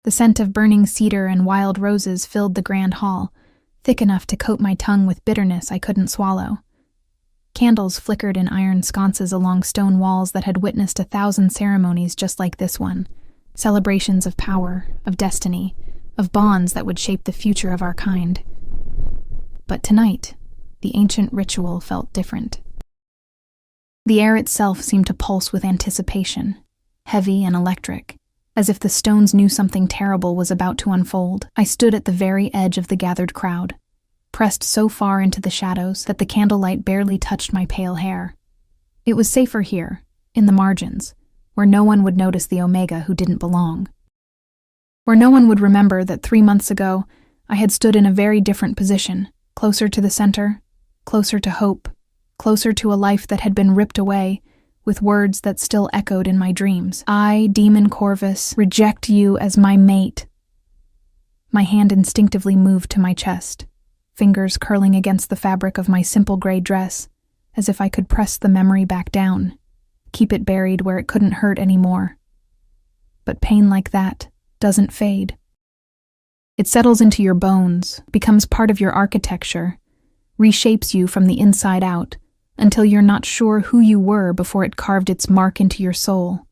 The scent of burning cedar and wild roses filled the grand hall, thick enough to coat my tongue with bitterness I couldn't swallow. Candles flickered in iron sconces along stone walls that had witnessed 1,000 ceremonies just like this one, celebrations of power, of destiny, of bonds that would shape the future of our kind. But tonight, the ancient ritual felt different. The air itself seemed to pulse with anticipation, heavy and electric, as if the stones knew something terrible was about to unfold. I stood at the very edge of the gathered crowd, pressed so far into the shadows that the candlelight barely touched my pale hair. It was safer here, in the margins, where no one would notice the Omega who didn't belong. Where no one would remember that 3 months ago I had stood in a very different position, closer to the center, closer to hope, closer to a life that had been ripped away, with words that still echoed in my dreams. I, Demon Corvus, reject you as my mate. My hand instinctively moved to my chest, fingers curling against the fabric of my simple gray dress, as if I could press the memory back down, keep it buried where it couldn't hurt anymore. But pain like that doesn't fade. It settles into your bones, becomes part of your architecture, reshapes you from the inside out, until you're not sure who you were before it carved its mark into your soul.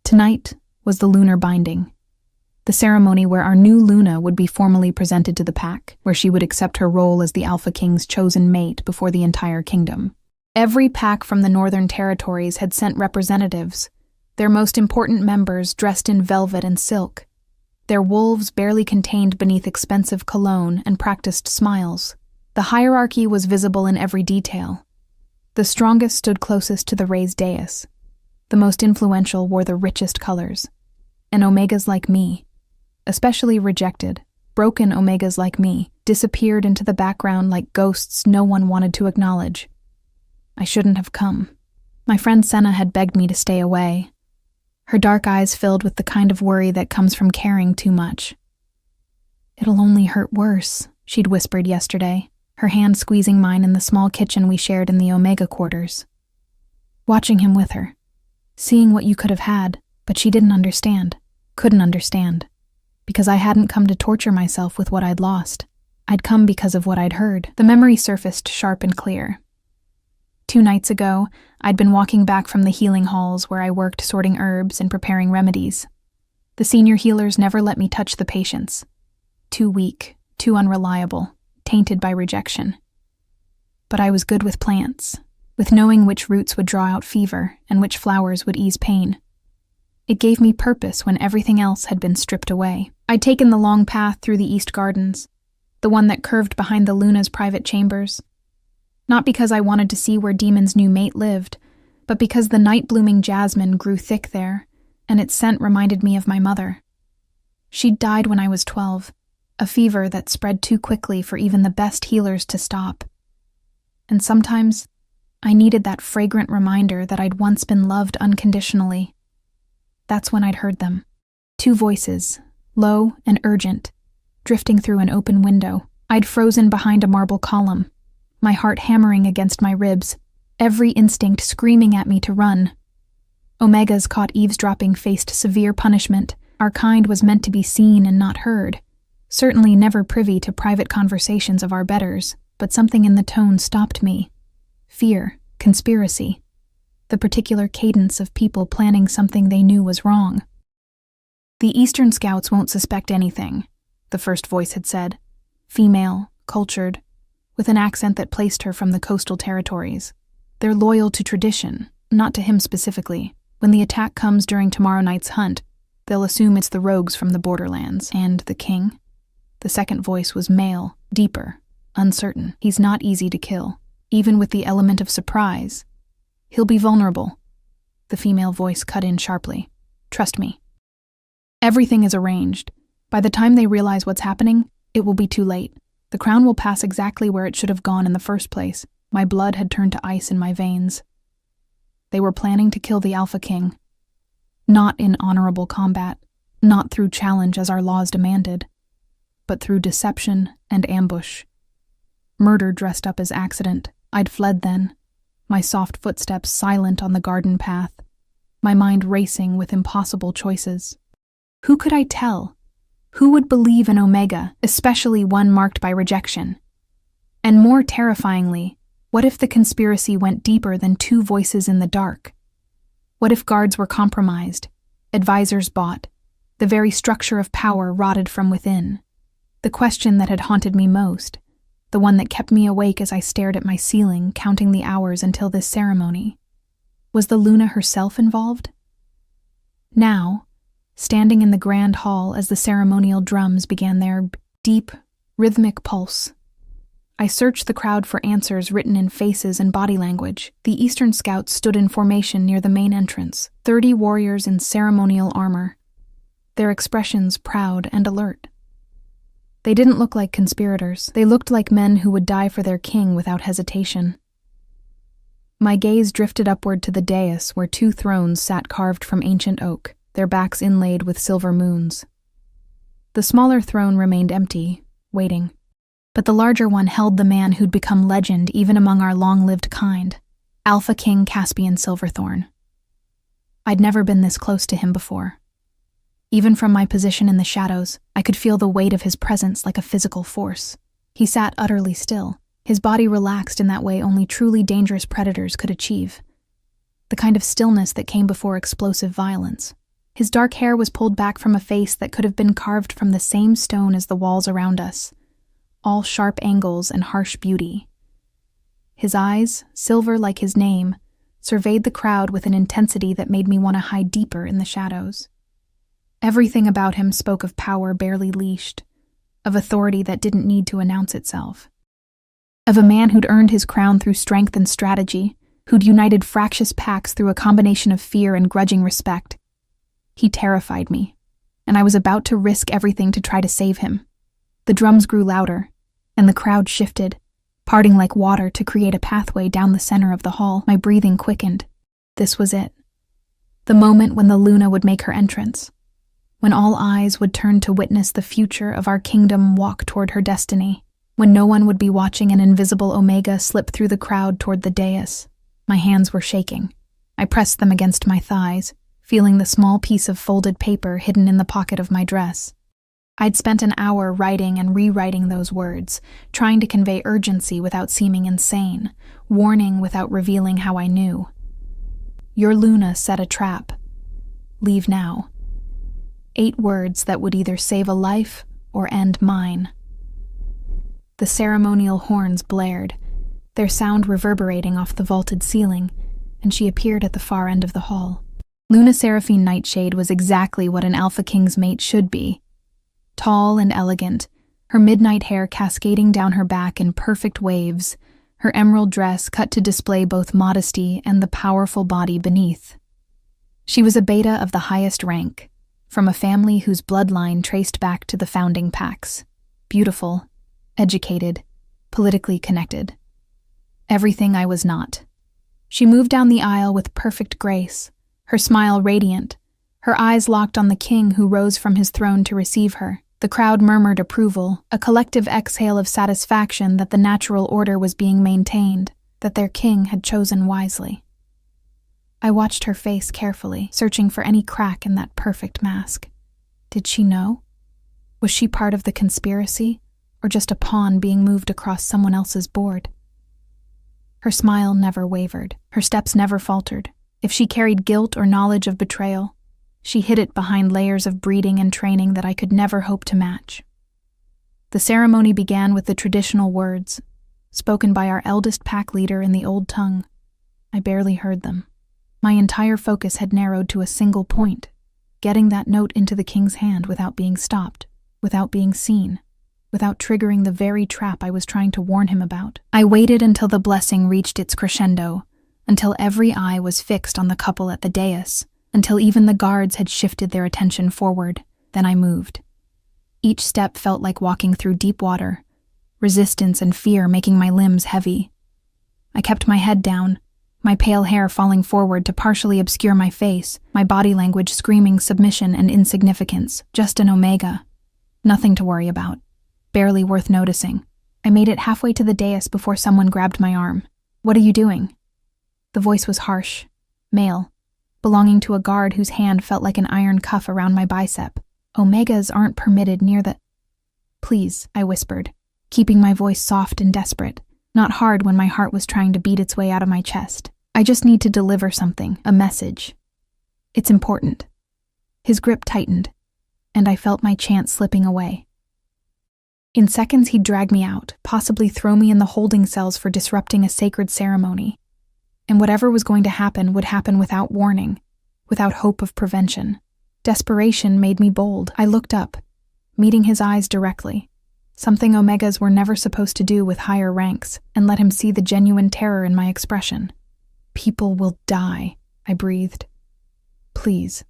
Tonight was the lunar binding, the ceremony where our new Luna would be formally presented to the pack, where she would accept her role as the Alpha King's chosen mate before the entire kingdom. Every pack from the northern territories had sent representatives, their most important members dressed in velvet and silk, their wolves barely contained beneath expensive cologne and practiced smiles. The hierarchy was visible in every detail. The strongest stood closest to the raised dais. The most influential wore the richest colors. And Omegas like me, especially rejected, broken Omegas like me, disappeared into the background like ghosts no one wanted to acknowledge. I shouldn't have come. My friend Senna had begged me to stay away, her dark eyes filled with the kind of worry that comes from caring too much. "It'll only hurt worse," she'd whispered yesterday, her hand squeezing mine in the small kitchen we shared in the Omega quarters. Watching him with her, seeing what you could have had, but she didn't understand, couldn't understand, because I hadn't come to torture myself with what I'd lost. I'd come because of what I'd heard. The memory surfaced sharp and clear. 2 nights ago, I'd been walking back from the healing halls where I worked sorting herbs and preparing remedies. The senior healers never let me touch the patients. Too weak, too unreliable, tainted by rejection. But I was good with plants, with knowing which roots would draw out fever and which flowers would ease pain. It gave me purpose when everything else had been stripped away. I'd taken the long path through the East Gardens, the one that curved behind the Luna's private chambers. Not because I wanted to see where Demon's new mate lived, but because the night-blooming jasmine grew thick there, and its scent reminded me of my mother. She'd died when I was 12, a fever that spread too quickly for even the best healers to stop. And sometimes, I needed that fragrant reminder that I'd once been loved unconditionally. That's when I'd heard them. 2 voices, low and urgent, drifting through an open window. I'd frozen behind a marble column, my heart hammering against my ribs, every instinct screaming at me to run. Omegas caught eavesdropping faced severe punishment. Our kind was meant to be seen and not heard, certainly never privy to private conversations of our betters, but something in the tone stopped me. Fear, conspiracy, the particular cadence of people planning something they knew was wrong. "The Eastern Scouts won't suspect anything," the first voice had said, female, cultured, with an accent that placed her from the coastal territories. "They're loyal to tradition, not to him specifically. When the attack comes during tomorrow night's hunt, they'll assume it's the rogues from the borderlands. And the king?" The second voice was male, deeper, uncertain. "He's not easy to kill, even with the element of surprise. He'll be vulnerable." The female voice cut in sharply. "Trust me. Everything is arranged. By the time they realize what's happening, it will be too late. The crown will pass exactly where it should have gone in the first place." My blood had turned to ice in my veins. They were planning to kill the Alpha King. Not in honorable combat, not through challenge as our laws demanded, but through deception and ambush. Murder dressed up as accident. I'd fled then, my soft footsteps silent on the garden path, my mind racing with impossible choices. Who could I tell? Who would believe an Omega, especially one marked by rejection? And more terrifyingly, what if the conspiracy went deeper than two voices in the dark? What if guards were compromised, advisors bought, the very structure of power rotted from within? The question that had haunted me most, the one that kept me awake as I stared at my ceiling, counting the hours until this ceremony. Was the Luna herself involved? Now, standing in the grand hall as the ceremonial drums began their deep, rhythmic pulse, I searched the crowd for answers written in faces and body language. The Eastern Scouts stood in formation near the main entrance, 30 warriors in ceremonial armor, their expressions proud and alert. They didn't look like conspirators. They looked like men who would die for their king without hesitation. My gaze drifted upward to the dais where two thrones sat carved from ancient oak, their backs inlaid with silver moons. The smaller throne remained empty, waiting. But the larger one held the man who'd become legend even among our long-lived kind, Alpha King Caspian Silverthorn. I'd never been this close to him before. Even from my position in the shadows, I could feel the weight of his presence like a physical force. He sat utterly still, his body relaxed in that way only truly dangerous predators could achieve. The kind of stillness that came before explosive violence. His dark hair was pulled back from a face that could have been carved from the same stone as the walls around us, all sharp angles and harsh beauty. His eyes, silver like his name, surveyed the crowd with an intensity that made me want to hide deeper in the shadows. Everything about him spoke of power barely leashed, of authority that didn't need to announce itself, of a man who'd earned his crown through strength and strategy, who'd united fractious packs through a combination of fear and grudging respect. He terrified me, and I was about to risk everything to try to save him. The drums grew louder, and the crowd shifted, parting like water to create a pathway down the center of the hall. My breathing quickened. This was it. The moment when the Luna would make her entrance, when all eyes would turn to witness the future of our kingdom walk toward her destiny, when no one would be watching an invisible Omega slip through the crowd toward the dais. My hands were shaking. I pressed them against my thighs, feeling the small piece of folded paper hidden in the pocket of my dress. I'd spent an hour writing and rewriting those words, trying to convey urgency without seeming insane, warning without revealing how I knew. Your Luna set a trap. Leave now. 8 words that would either save a life or end mine. The ceremonial horns blared, their sound reverberating off the vaulted ceiling, and she appeared at the far end of the hall. Luna Seraphine Nightshade was exactly what an Alpha King's mate should be. Tall and elegant, her midnight hair cascading down her back in perfect waves, her emerald dress cut to display both modesty and the powerful body beneath. She was a beta of the highest rank, from a family whose bloodline traced back to the founding packs. Beautiful, educated, politically connected. Everything I was not. She moved down the aisle with perfect grace, her smile radiant, her eyes locked on the king who rose from his throne to receive her. The crowd murmured approval, a collective exhale of satisfaction that the natural order was being maintained, that their king had chosen wisely. I watched her face carefully, searching for any crack in that perfect mask. Did she know? Was she part of the conspiracy, or just a pawn being moved across someone else's board? Her smile never wavered, her steps never faltered. If she carried guilt or knowledge of betrayal, she hid it behind layers of breeding and training that I could never hope to match. The ceremony began with the traditional words, spoken by our eldest pack leader in the old tongue. I barely heard them. My entire focus had narrowed to a single point, getting that note into the king's hand without being stopped, without being seen, without triggering the very trap I was trying to warn him about. I waited until the blessing reached its crescendo, until every eye was fixed on the couple at the dais, until even the guards had shifted their attention forward. Then I moved. Each step felt like walking through deep water, resistance and fear making my limbs heavy. I kept my head down, my pale hair falling forward to partially obscure my face, my body language screaming submission and insignificance, just an Omega. Nothing to worry about, barely worth noticing. I made it halfway to the dais before someone grabbed my arm. "What are you doing?" The voice was harsh, male, belonging to a guard whose hand felt like an iron cuff around my bicep. Omegas aren't permitted near the— Please, I whispered, keeping my voice soft and desperate, not hard when my heart was trying to beat its way out of my chest. I just need to deliver something, a message. It's important. His grip tightened, and I felt my chance slipping away. In seconds, he'd drag me out, possibly throw me in the holding cells for disrupting a sacred ceremony. And whatever was going to happen would happen without warning, without hope of prevention. Desperation made me bold. I looked up, meeting his eyes directly, something Omegas were never supposed to do with higher ranks, and let him see the genuine terror in my expression. People will die, I breathed. Please.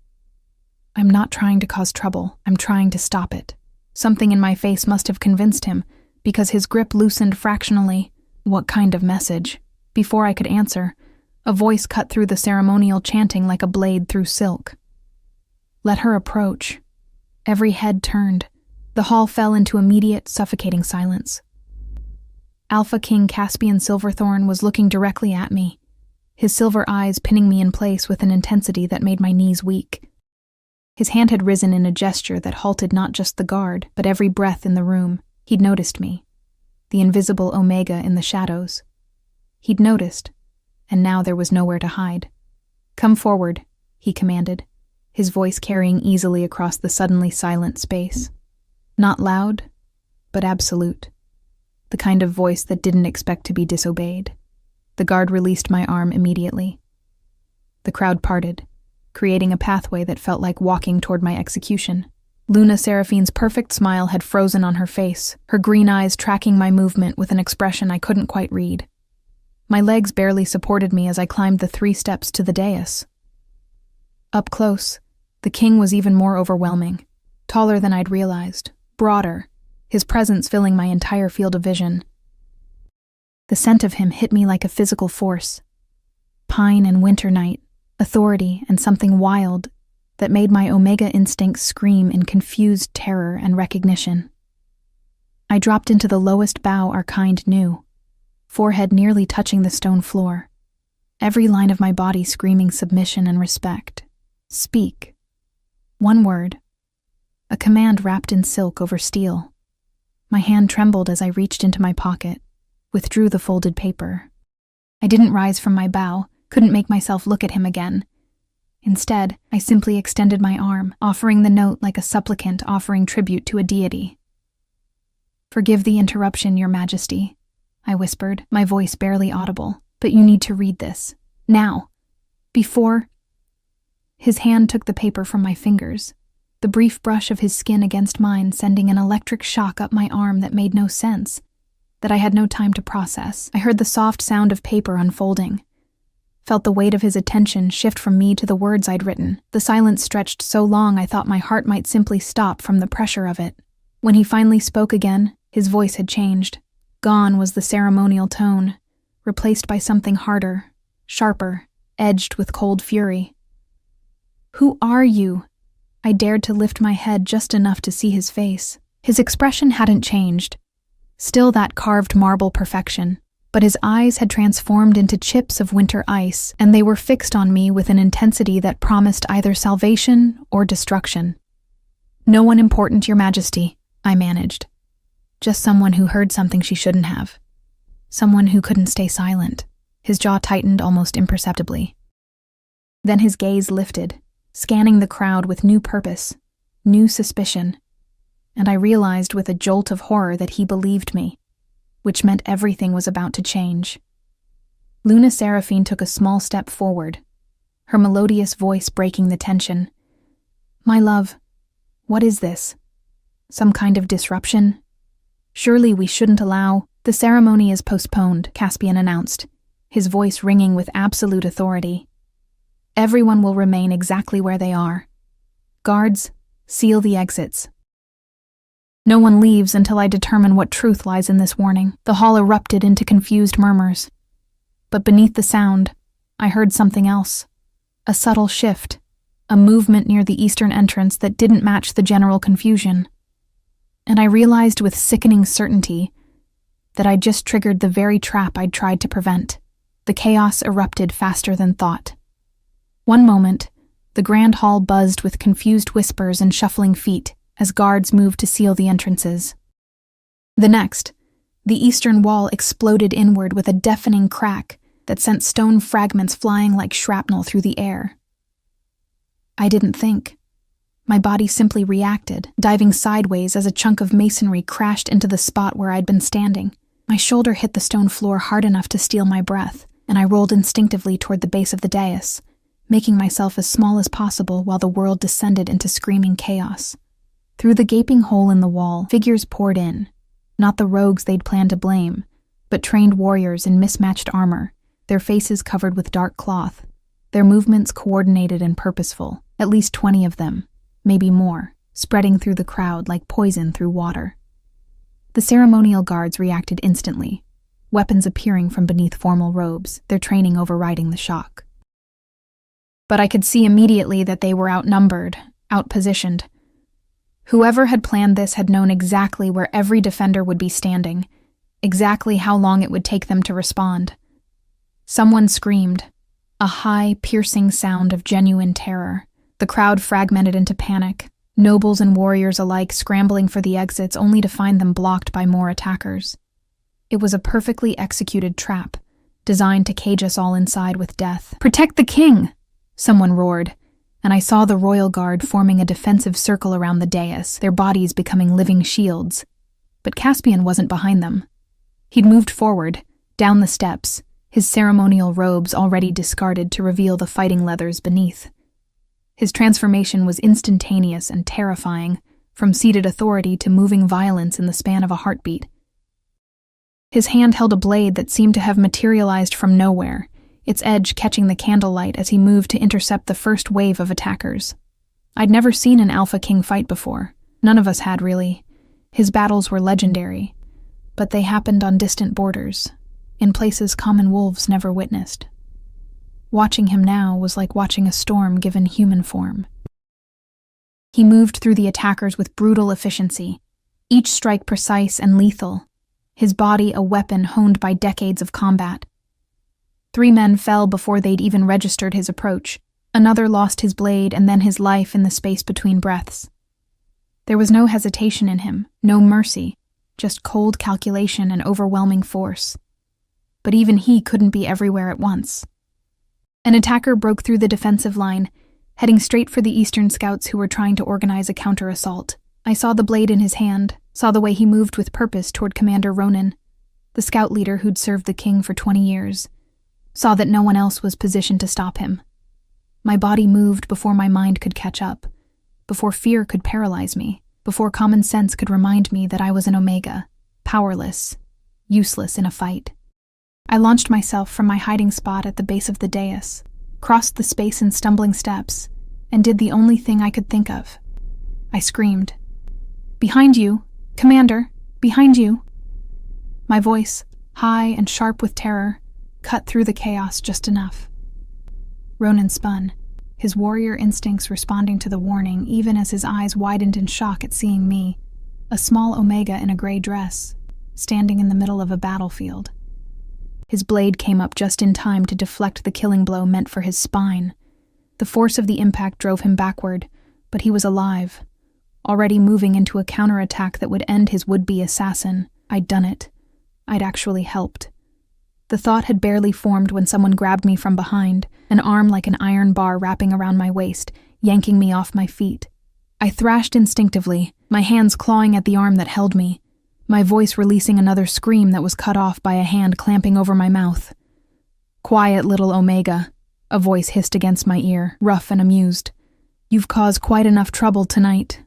I'm not trying to cause trouble. I'm trying to stop it. Something in my face must have convinced him, because his grip loosened fractionally. What kind of message? Before I could answer, a voice cut through the ceremonial chanting like a blade through silk. Let her approach. Every head turned. The hall fell into immediate, suffocating silence. Alpha King Caspian Silverthorn was looking directly at me, his silver eyes pinning me in place with an intensity that made my knees weak. His hand had risen in a gesture that halted not just the guard, but every breath in the room. He'd noticed me, the invisible Omega in the shadows. He'd noticed, and now there was nowhere to hide. Come forward, he commanded, his voice carrying easily across the suddenly silent space. Not loud, but absolute. The kind of voice that didn't expect to be disobeyed. The guard released my arm immediately. The crowd parted, creating a pathway that felt like walking toward my execution. Luna Seraphine's perfect smile had frozen on her face, her green eyes tracking my movement with an expression I couldn't quite read. My legs barely supported me as I climbed the 3 steps to the dais. Up close, the king was even more overwhelming, taller than I'd realized, broader, his presence filling my entire field of vision. The scent of him hit me like a physical force. Pine and winter night, authority and something wild that made my Omega instincts scream in confused terror and recognition. I dropped into the lowest bow our kind knew, forehead nearly touching the stone floor, every line of my body screaming submission and respect. Speak. One word. A command wrapped in silk over steel. My hand trembled as I reached into my pocket, withdrew the folded paper. I didn't rise from my bow, couldn't make myself look at him again. Instead, I simply extended my arm, offering the note like a supplicant offering tribute to a deity. Forgive the interruption, Your Majesty, I whispered, my voice barely audible, but you need to read this. Now. Before— His hand took the paper from my fingers, the brief brush of his skin against mine sending an electric shock up my arm that made no sense, that I had no time to process. I heard the soft sound of paper unfolding, felt the weight of his attention shift from me to the words I'd written. The silence stretched so long I thought my heart might simply stop from the pressure of it. When he finally spoke again, his voice had changed. Gone was the ceremonial tone, replaced by something harder, sharper, edged with cold fury. Who are you? I dared to lift my head just enough to see his face. His expression hadn't changed, still that carved marble perfection, but his eyes had transformed into chips of winter ice, and they were fixed on me with an intensity that promised either salvation or destruction. No one important, Your Majesty, I managed. Just someone who heard something she shouldn't have. Someone who couldn't stay silent. His jaw tightened almost imperceptibly. Then his gaze lifted, scanning the crowd with new purpose, new suspicion, and I realized with a jolt of horror that he believed me, which meant everything was about to change. Luna Seraphine took a small step forward, her melodious voice breaking the tension. My love, what is this? Some kind of disruption? Surely we shouldn't allow— The ceremony is postponed, Caspian announced, his voice ringing with absolute authority. Everyone will remain exactly where they are. Guards, seal the exits. No one leaves until I determine what truth lies in this warning. The hall erupted into confused murmurs. But beneath the sound, I heard something else. A subtle shift, a movement near the eastern entrance that didn't match the general confusion. And I realized with sickening certainty that I'd just triggered the very trap I'd tried to prevent. The chaos erupted faster than thought. One moment, The grand hall buzzed with confused whispers and shuffling feet as guards moved to seal the entrances. The next, the eastern wall exploded inward with a deafening crack that sent stone fragments flying like shrapnel through the air. I didn't think. My body simply reacted, diving sideways as a chunk of masonry crashed into the spot where I'd been standing. My shoulder hit the stone floor hard enough to steal my breath, and I rolled instinctively toward the base of the dais, making myself as small as possible while the world descended into screaming chaos. Through the gaping hole in the wall, figures poured in, not the rogues they'd planned to blame, but trained warriors in mismatched armor, their faces covered with dark cloth, their movements coordinated and purposeful, at least 20 of them, maybe more, spreading through the crowd like poison through water. The ceremonial guards reacted instantly, weapons appearing from beneath formal robes, their training overriding the shock. But I could see immediately that they were outnumbered, outpositioned. Whoever had planned this had known exactly where every defender would be standing, exactly how long it would take them to respond. Someone screamed, a high, piercing sound of genuine terror. The crowd fragmented into panic, nobles and warriors alike scrambling for the exits only to find them blocked by more attackers. It was a perfectly executed trap, designed to cage us all inside with death. "Protect the king!" someone roared, and I saw the royal guard forming a defensive circle around the dais, their bodies becoming living shields. But Caspian wasn't behind them. He'd moved forward, down the steps, his ceremonial robes already discarded to reveal the fighting leathers beneath. His transformation was instantaneous and terrifying, from seated authority to moving violence in the span of a heartbeat. His hand held a blade that seemed to have materialized from nowhere, its edge catching the candlelight as he moved to intercept the first wave of attackers. I'd never seen an Alpha King fight before. None of us had, really. His battles were legendary, but they happened on distant borders, in places common wolves never witnessed. Watching him now was like watching a storm given human form. He moved through the attackers with brutal efficiency, each strike precise and lethal, his body a weapon honed by decades of combat. 3 men fell before they'd even registered his approach. Another lost his blade and then his life in the space between breaths. There was no hesitation in him, no mercy, just cold calculation and overwhelming force. But even he couldn't be everywhere at once. An attacker broke through the defensive line, heading straight for the Eastern scouts who were trying to organize a counter-assault. I saw the blade in his hand, saw the way he moved with purpose toward Commander Ronan, the scout leader who'd served the king for 20 years, saw that no one else was positioned to stop him. My body moved before my mind could catch up, before fear could paralyze me, before common sense could remind me that I was an Omega, powerless, useless in a fight. I launched myself from my hiding spot at the base of the dais, crossed the space in stumbling steps, and did the only thing I could think of. I screamed, "Behind you! Commander! Behind you!" My voice, high and sharp with terror, cut through the chaos just enough. Ronan spun, his warrior instincts responding to the warning even as his eyes widened in shock at seeing me, a small Omega in a gray dress, standing in the middle of a battlefield. His blade came up just in time to deflect the killing blow meant for his spine. The force of the impact drove him backward, but he was alive, already moving into a counterattack that would end his would-be assassin. I'd done it. I'd actually helped. The thought had barely formed when someone grabbed me from behind, an arm like an iron bar wrapping around my waist, yanking me off my feet. I thrashed instinctively, my hands clawing at the arm that held me, my voice releasing another scream that was cut off by a hand clamping over my mouth. "Quiet, little Omega," a voice hissed against my ear, rough and amused. "You've caused quite enough trouble tonight."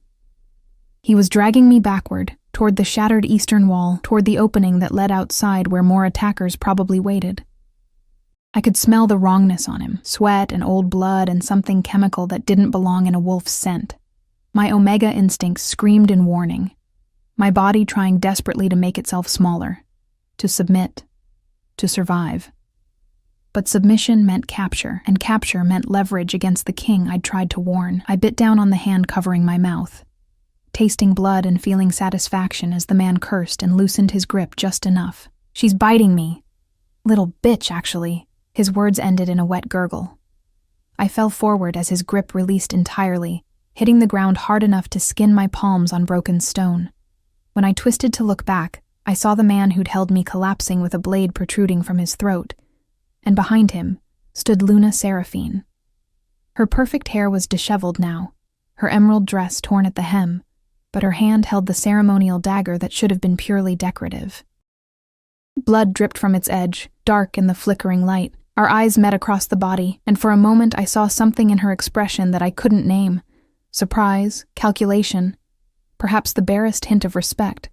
He was dragging me backward, toward the shattered eastern wall, toward the opening that led outside where more attackers probably waited. I could smell the wrongness on him, sweat and old blood and something chemical that didn't belong in a wolf's scent. My Omega instincts screamed in warning, my body trying desperately to make itself smaller, to submit, to survive. But submission meant capture, and capture meant leverage against the king I'd tried to warn. I bit down on the hand covering my mouth, tasting blood and feeling satisfaction as the man cursed and loosened his grip just enough. "She's biting me. Little bitch, actually." His words ended in a wet gurgle. I fell forward as his grip released entirely, hitting the ground hard enough to skin my palms on broken stone. When I twisted to look back, I saw the man who'd held me collapsing with a blade protruding from his throat, and behind him stood Luna Seraphine. Her perfect hair was disheveled now, her emerald dress torn at the hem, but her hand held the ceremonial dagger that should have been purely decorative. Blood dripped from its edge, dark in the flickering light. Our eyes met across the body, and for a moment I saw something in her expression that I couldn't name. Surprise, calculation, perhaps the barest hint of respect.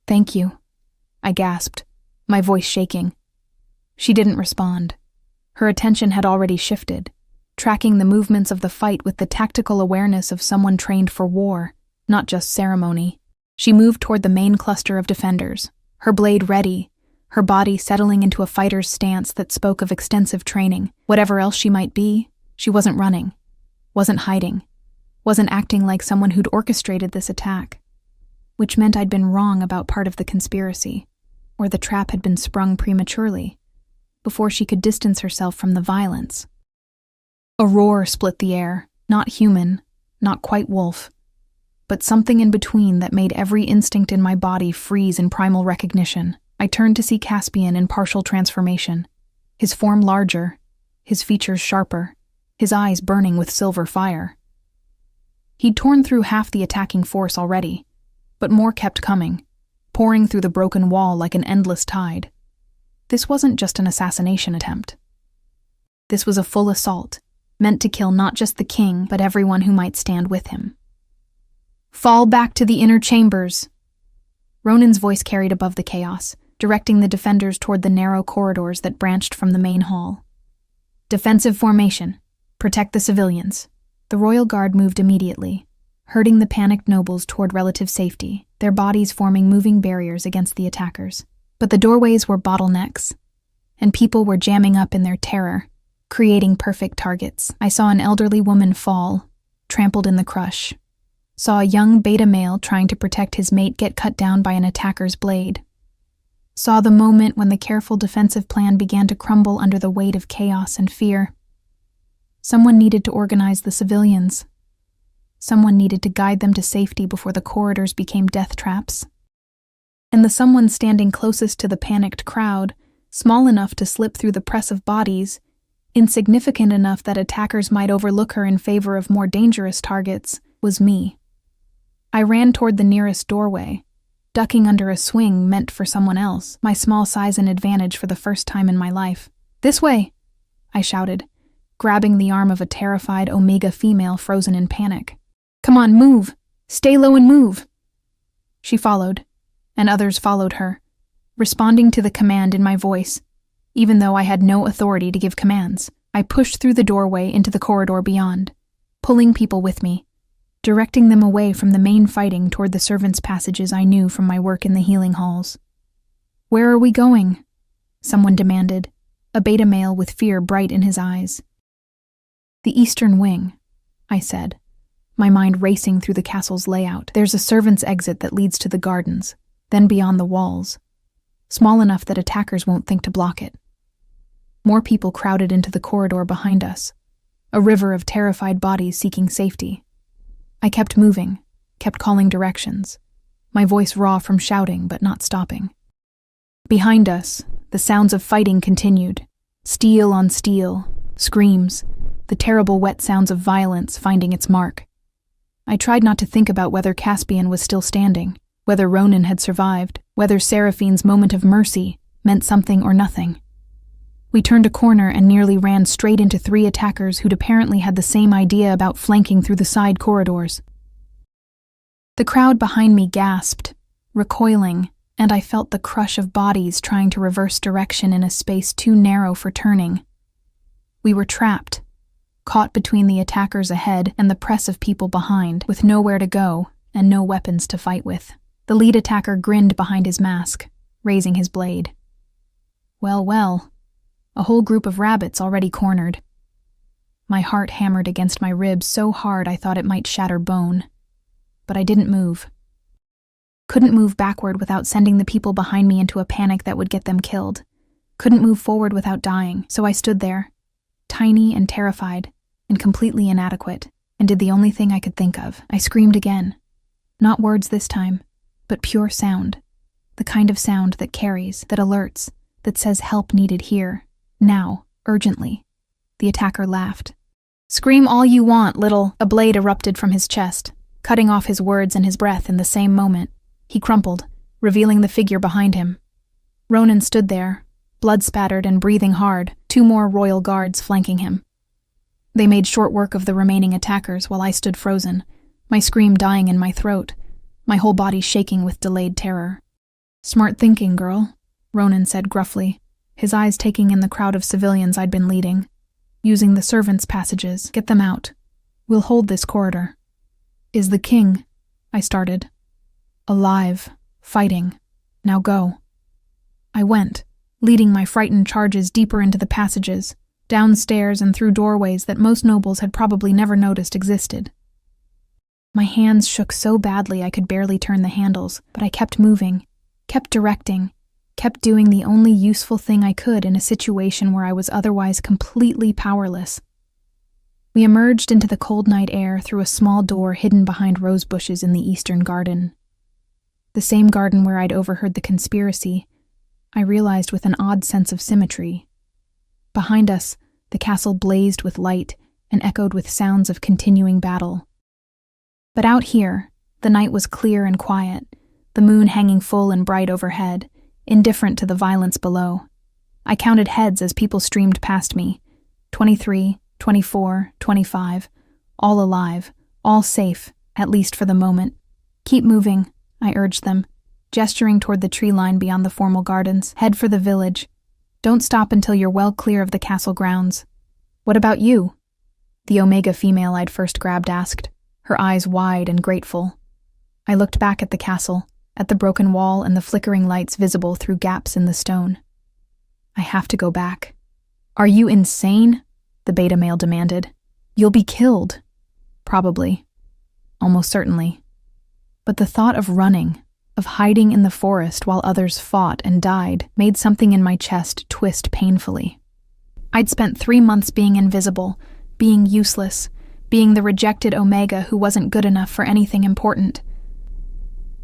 "Thank you," I gasped, my voice shaking. She didn't respond. Her attention had already shifted, tracking the movements of the fight with the tactical awareness of someone trained for war, not just ceremony. She moved toward the main cluster of defenders, her blade ready, her body settling into a fighter's stance that spoke of extensive training. Whatever else she might be, she wasn't running, wasn't hiding, wasn't acting like someone who'd orchestrated this attack, which meant I'd been wrong about part of the conspiracy, or the trap had been sprung prematurely, before she could distance herself from the violence. A roar split the air, not human, not quite wolf, but something in between that made every instinct in my body freeze in primal recognition. I turned to see Caspian in partial transformation, his form larger, his features sharper, his eyes burning with silver fire. He'd torn through half the attacking force already, but more kept coming, pouring through the broken wall like an endless tide. This wasn't just an assassination attempt. This was a full assault, meant to kill not just the king, but everyone who might stand with him. "Fall back to the inner chambers," Ronan's voice carried above the chaos, directing the defenders toward the narrow corridors that branched from the main hall. "Defensive formation. Protect the civilians." The royal guard moved immediately, herding the panicked nobles toward relative safety, their bodies forming moving barriers against the attackers. But the doorways were bottlenecks, and people were jamming up in their terror, creating perfect targets. I saw an elderly woman fall, trampled in the crush. Saw a young beta male trying to protect his mate get cut down by an attacker's blade. Saw the moment when the careful defensive plan began to crumble under the weight of chaos and fear. Someone needed to organize the civilians. Someone needed to guide them to safety before the corridors became death traps. And the someone standing closest to the panicked crowd, small enough to slip through the press of bodies, insignificant enough that attackers might overlook her in favor of more dangerous targets, was me. I ran toward the nearest doorway, ducking under a swing meant for someone else, my small size an advantage for the first time in my life. "This way!" I shouted, grabbing the arm of a terrified Omega female frozen in panic. "Come on, move! Stay low and move!" She followed, and others followed her, responding to the command in my voice. Even though I had no authority to give commands, I pushed through the doorway into the corridor beyond, pulling people with me, directing them away from the main fighting toward the servants' passages I knew from my work in the healing halls. "Where are we going?" someone demanded, a beta male with fear bright in his eyes. "The eastern wing," I said, my mind racing through the castle's layout. "There's a servants' exit that leads to the gardens, then beyond the walls, small enough that attackers won't think to block it." More people crowded into the corridor behind us, a river of terrified bodies seeking safety. I kept moving, kept calling directions, my voice raw from shouting but not stopping. Behind us, the sounds of fighting continued, steel on steel, screams, the terrible wet sounds of violence finding its mark. I tried not to think about whether Caspian was still standing, whether Ronan had survived, whether Seraphine's moment of mercy meant something or nothing. We turned a corner and nearly ran straight into 3 attackers who'd apparently had the same idea about flanking through the side corridors. The crowd behind me gasped, recoiling, and I felt the crush of bodies trying to reverse direction in a space too narrow for turning. We were trapped, caught between the attackers ahead and the press of people behind, with nowhere to go and no weapons to fight with. The lead attacker grinned behind his mask, raising his blade. Well, well, a whole group of rabbits already cornered. My heart hammered against my ribs so hard I thought it might shatter bone. But I didn't move. Couldn't move backward without sending the people behind me into a panic that would get them killed. Couldn't move forward without dying, so I stood there, tiny and terrified, and completely inadequate, and did the only thing I could think of. I screamed again. Not words this time, but pure sound. The kind of sound that carries, that alerts, that says help needed here, now, urgently. The attacker laughed. "Scream all you want, little..." A blade erupted from his chest, cutting off his words and his breath in the same moment. He crumpled, revealing the figure behind him. Ronan stood there, blood-spattered and breathing hard, 2 more royal guards flanking him. They made short work of the remaining attackers while I stood frozen, my scream dying in my throat, my whole body shaking with delayed terror. "Smart thinking, girl," Ronan said gruffly, his eyes taking in the crowd of civilians I'd been leading. "Using the servants' passages, get them out. We'll hold this corridor." "Is the king," I started. "Alive, fighting. Now go." I went, leading my frightened charges deeper into the passages, downstairs and through doorways that most nobles had probably never noticed existed. My hands shook so badly I could barely turn the handles, but I kept moving, kept directing, kept doing the only useful thing I could in a situation where I was otherwise completely powerless. We emerged into the cold night air through a small door hidden behind rose bushes in the eastern garden. The same garden where I'd overheard the conspiracy, I realized with an odd sense of symmetry. Behind us, the castle blazed with light and echoed with sounds of continuing battle. But out here, the night was clear and quiet, the moon hanging full and bright overhead, indifferent to the violence below. I counted heads as people streamed past me. 23, 24, 25, all alive, all safe, at least for the moment. "Keep moving," I urged them, gesturing toward the tree line beyond the formal gardens. "Head for the village. Don't stop until you're well clear of the castle grounds." "What about you?" the Omega female I'd first grabbed asked, her eyes wide and grateful. I looked back at the castle, at the broken wall and the flickering lights visible through gaps in the stone. "I have to go back." "Are you insane?" the beta male demanded. "You'll be killed." "Probably. Almost certainly. But the thought of running, of hiding in the forest while others fought and died, made something in my chest twist painfully. I'd spent 3 months being invisible, being useless, being the rejected Omega who wasn't good enough for anything important.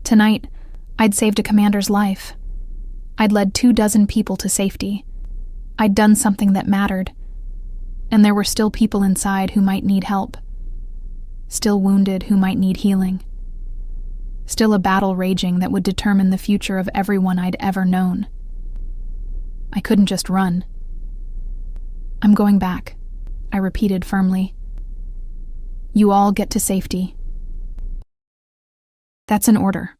Tonight, I'd saved a commander's life. I'd led 24 people to safety. I'd done something that mattered. And there were still people inside who might need help. Still wounded who might need healing. Still a battle raging that would determine the future of everyone I'd ever known. I couldn't just run. "I'm going back," I repeated firmly. "You all get to safety." "That's an order."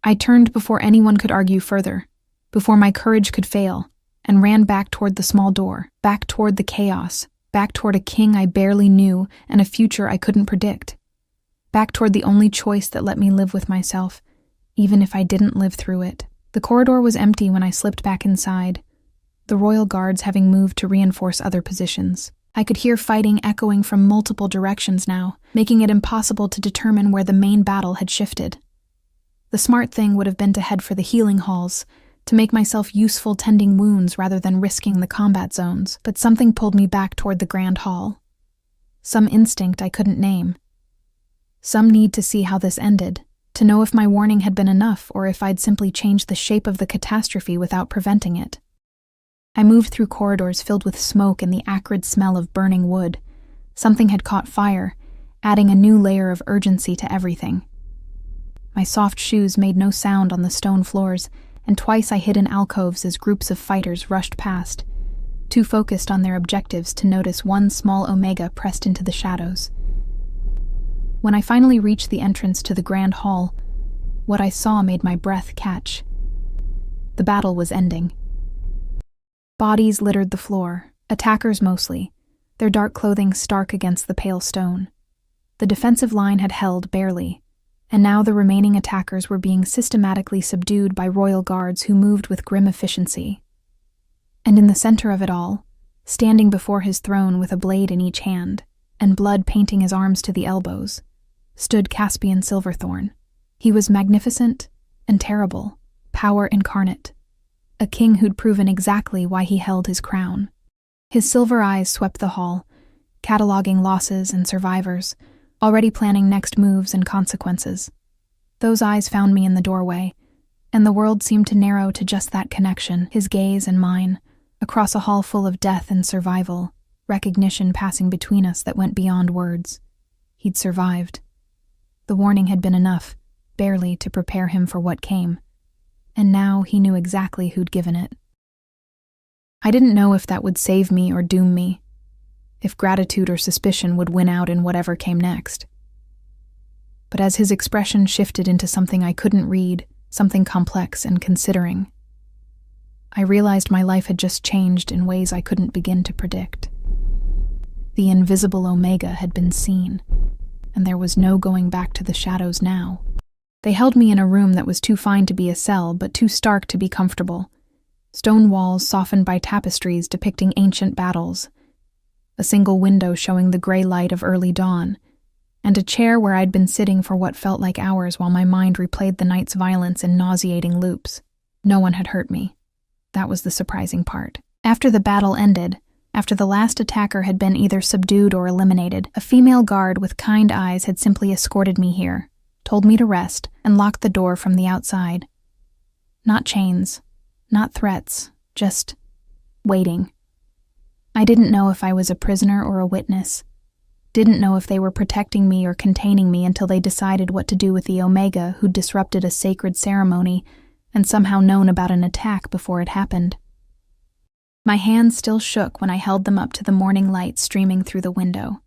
I turned before anyone could argue further, before my courage could fail, and ran back toward the small door, back toward the chaos, back toward a king I barely knew and a future I couldn't predict. Back toward the only choice that let me live with myself, even if I didn't live through it. The corridor was empty when I slipped back inside, the royal guards having moved to reinforce other positions. I could hear fighting echoing from multiple directions now, making it impossible to determine where the main battle had shifted. The smart thing would have been to head for the healing halls, to make myself useful tending wounds rather than risking the combat zones, but something pulled me back toward the grand hall. Some instinct I couldn't name. Some need to see how this ended, to know if my warning had been enough or if I'd simply changed the shape of the catastrophe without preventing it. I moved through corridors filled with smoke and the acrid smell of burning wood. Something had caught fire, adding a new layer of urgency to everything. My soft shoes made no sound on the stone floors, and twice I hid in alcoves as groups of fighters rushed past, too focused on their objectives to notice one small Omega pressed into the shadows. When I finally reached the entrance to the grand hall, what I saw made my breath catch. The battle was ending. Bodies littered the floor, attackers mostly, their dark clothing stark against the pale stone. The defensive line had held barely, and now the remaining attackers were being systematically subdued by royal guards who moved with grim efficiency. And in the center of it all, standing before his throne with a blade in each hand, and blood painting his arms to the elbows, stood Caspian Silverthorn. He was magnificent and terrible, power incarnate, a king who'd proven exactly why he held his crown. His silver eyes swept the hall, cataloging losses and survivors, already planning next moves and consequences. Those eyes found me in the doorway, and the world seemed to narrow to just that connection, his gaze and mine, across a hall full of death and survival, recognition passing between us that went beyond words. He'd survived. The warning had been enough, barely to prepare him for what came, and now he knew exactly who'd given it. I didn't know if that would save me or doom me, if gratitude or suspicion would win out in whatever came next. But as his expression shifted into something I couldn't read, something complex and considering, I realized my life had just changed in ways I couldn't begin to predict. The invisible Omega had been seen, and there was no going back to the shadows now. They held me in a room that was too fine to be a cell, but too stark to be comfortable. Stone walls softened by tapestries depicting ancient battles, a single window showing the gray light of early dawn, and a chair where I'd been sitting for what felt like hours while my mind replayed the night's violence in nauseating loops. No one had hurt me. That was the surprising part. After the battle ended, after the last attacker had been either subdued or eliminated, a female guard with kind eyes had simply escorted me here, told me to rest, and locked the door from the outside. Not chains, not threats, just waiting. I didn't know if I was a prisoner or a witness. Didn't know if they were protecting me or containing me until they decided what to do with the Omega who disrupted a sacred ceremony and somehow known about an attack before it happened. My hands still shook when I held them up to the morning light streaming through the window.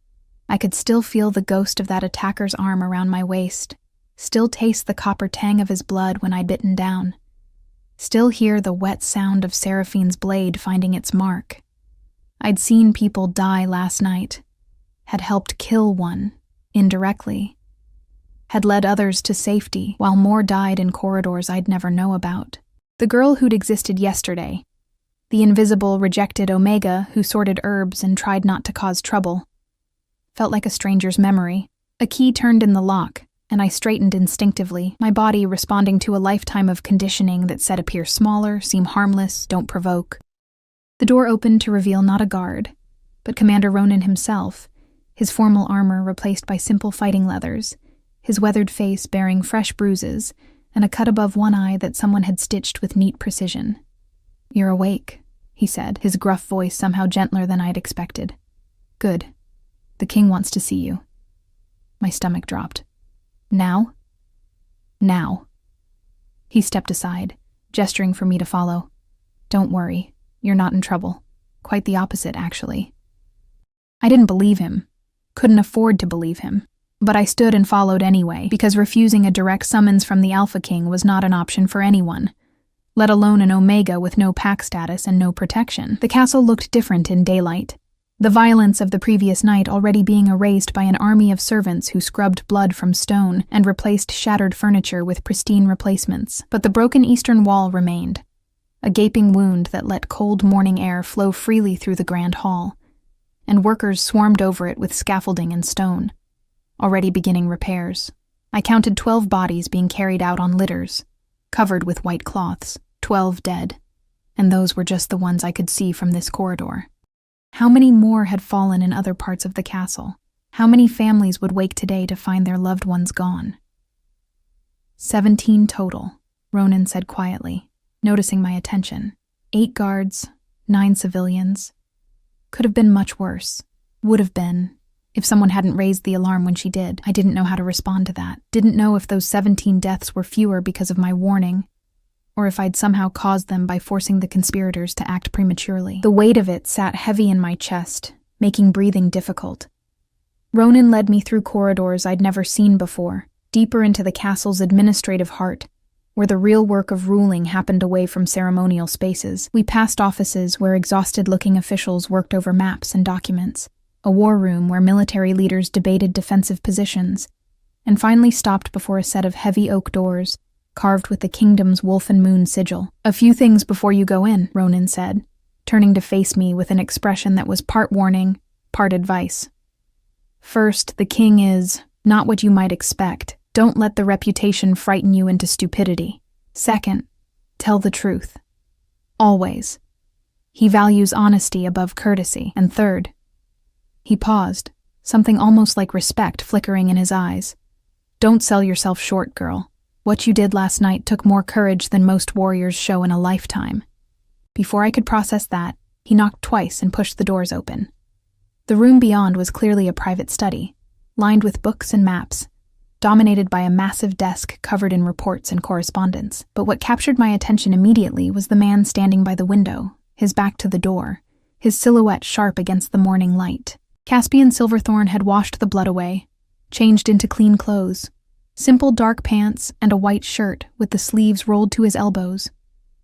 I could still feel the ghost of that attacker's arm around my waist, still taste the copper tang of his blood when I'd bitten down, still hear the wet sound of Seraphine's blade finding its mark. I'd seen people die last night, had helped kill one, indirectly, had led others to safety while more died in corridors I'd never know about. The girl who'd existed yesterday, the invisible, rejected Omega who sorted herbs and tried not to cause trouble, felt like a stranger's memory. A key turned in the lock, and I straightened instinctively, my body responding to a lifetime of conditioning that said appear smaller, seem harmless, don't provoke. The door opened to reveal not a guard, but Commander Ronan himself, his formal armor replaced by simple fighting leathers, his weathered face bearing fresh bruises, and a cut above one eye that someone had stitched with neat precision. "You're awake," he said, his gruff voice somehow gentler than I'd expected. "Good. The king wants to see you." My stomach dropped. "Now?" "Now." He stepped aside, gesturing for me to follow. "Don't worry. You're not in trouble. Quite the opposite, actually." I didn't believe him. Couldn't afford to believe him. But I stood and followed anyway, because refusing a direct summons from the Alpha King was not an option for anyone, let alone an Omega with no pack status and no protection. The castle looked different in daylight, the violence of the previous night already being erased by an army of servants who scrubbed blood from stone and replaced shattered furniture with pristine replacements. But the broken eastern wall remained, a gaping wound that let cold morning air flow freely through the grand hall, and workers swarmed over it with scaffolding and stone, already beginning repairs. I counted 12 bodies being carried out on litters, covered with white cloths, 12 dead, and those were just the ones I could see from this corridor. How many more had fallen in other parts of the castle? How many families would wake today to find their loved ones gone? 17 total, Ronan said quietly, noticing my attention. 8 guards, 9 civilians. Could have been much worse. Would have been, if someone hadn't raised the alarm when she did. I didn't know how to respond to that. Didn't know if those 17 deaths were fewer because of my warning, or if I'd somehow caused them by forcing the conspirators to act prematurely. The weight of it sat heavy in my chest, making breathing difficult. Ronan led me through corridors I'd never seen before, deeper into the castle's administrative heart, where the real work of ruling happened away from ceremonial spaces. We passed offices where exhausted-looking officials worked over maps and documents, a war room where military leaders debated defensive positions, and finally stopped before a set of heavy oak doors, carved with the kingdom's wolf and moon sigil. "A few things before you go in," Ronan said, turning to face me with an expression that was part warning, part advice. "First, the king is not what you might expect. Don't let the reputation frighten you into stupidity. Second, tell the truth. Always. He values honesty above courtesy. And third, he paused, something almost like respect flickering in his eyes. Don't sell yourself short, girl. What you did last night took more courage than most warriors show in a lifetime. Before I could process that, he knocked twice and pushed the doors open. The room beyond was clearly a private study, lined with books and maps, dominated by a massive desk covered in reports and correspondence. But what captured my attention immediately was the man standing by the window, his back to the door, his silhouette sharp against the morning light. Caspian Silverthorn had washed the blood away, changed into clean clothes, simple dark pants and a white shirt with the sleeves rolled to his elbows.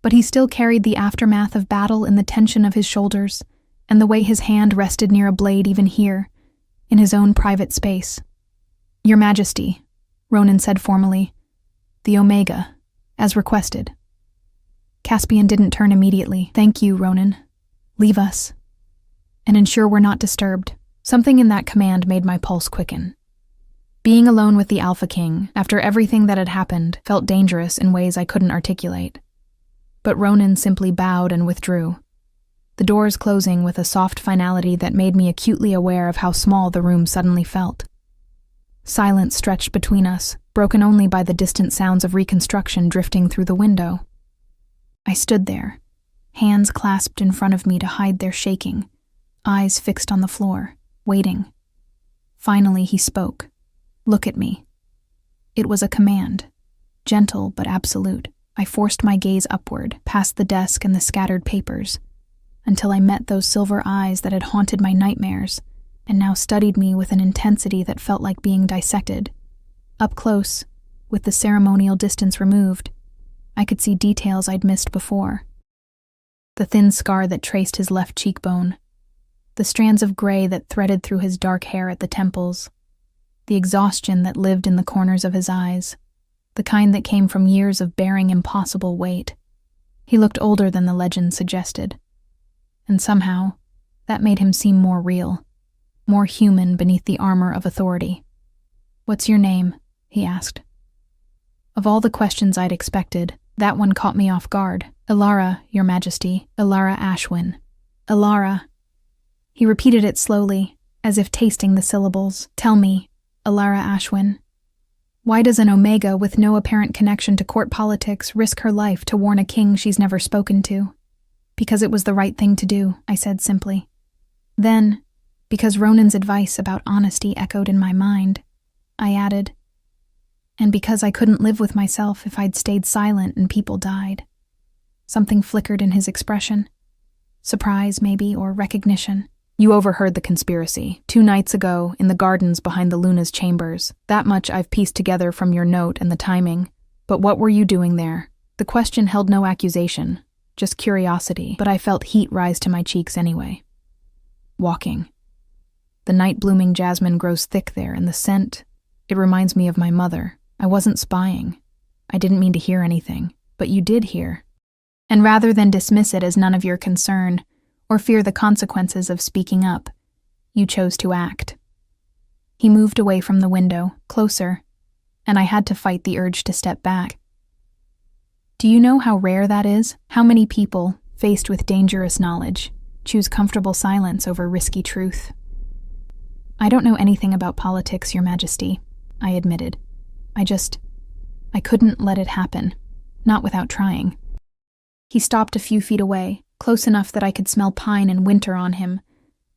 But he still carried the aftermath of battle in the tension of his shoulders and the way his hand rested near a blade even here, in his own private space. Your Majesty, Ronan said formally, the Omega, as requested. Caspian didn't turn immediately. Thank you, Ronan. Leave us. And ensure we're not disturbed. Something in that command made my pulse quicken. Being alone with the Alpha King, after everything that had happened, felt dangerous in ways I couldn't articulate. But Ronan simply bowed and withdrew, the doors closing with a soft finality that made me acutely aware of how small the room suddenly felt. Silence stretched between us, broken only by the distant sounds of reconstruction drifting through the window. I stood there, hands clasped in front of me to hide their shaking, eyes fixed on the floor, waiting. Finally he spoke. Look at me. It was a command, gentle but absolute. I forced my gaze upward, past the desk and the scattered papers, until I met those silver eyes that had haunted my nightmares and now studied me with an intensity that felt like being dissected. Up close, with the ceremonial distance removed, I could see details I'd missed before. The thin scar that traced his left cheekbone, the strands of gray that threaded through his dark hair at the temples, the exhaustion that lived in the corners of his eyes, the kind that came from years of bearing impossible weight. He looked older than the legend suggested, and somehow, that made him seem more real, more human beneath the armor of authority. What's your name? He asked. Of all the questions I'd expected, that one caught me off guard. Ilara, Your Majesty, Ilara Ashwin. Ilara. He repeated it slowly, as if tasting the syllables. Tell me, Ilara Ashwin, why does an Omega with no apparent connection to court politics risk her life to warn a king she's never spoken to? Because it was the right thing to do, I said simply. Then, because Ronan's advice about honesty echoed in my mind, I added, and because I couldn't live with myself if I'd stayed silent and people died. Something flickered in his expression. Surprise, maybe, or recognition. You overheard the conspiracy 2 nights ago in the gardens behind the Luna's chambers. That much I've pieced together from your note and the timing. But what were you doing there? The question held no accusation, just curiosity, but I felt heat rise to my cheeks anyway. Walking. The night-blooming jasmine grows thick there, and the scent, it reminds me of my mother. I wasn't spying. I didn't mean to hear anything, but you did hear. And rather than dismiss it as none of your concern, or fear the consequences of speaking up, you chose to act. He moved away from the window, closer, and I had to fight the urge to step back. Do you know how rare that is? How many people, faced with dangerous knowledge, choose comfortable silence over risky truth? I don't know anything about politics, Your Majesty, I admitted. I couldn't let it happen, not without trying. He stopped a few feet away, close enough that I could smell pine and winter on him,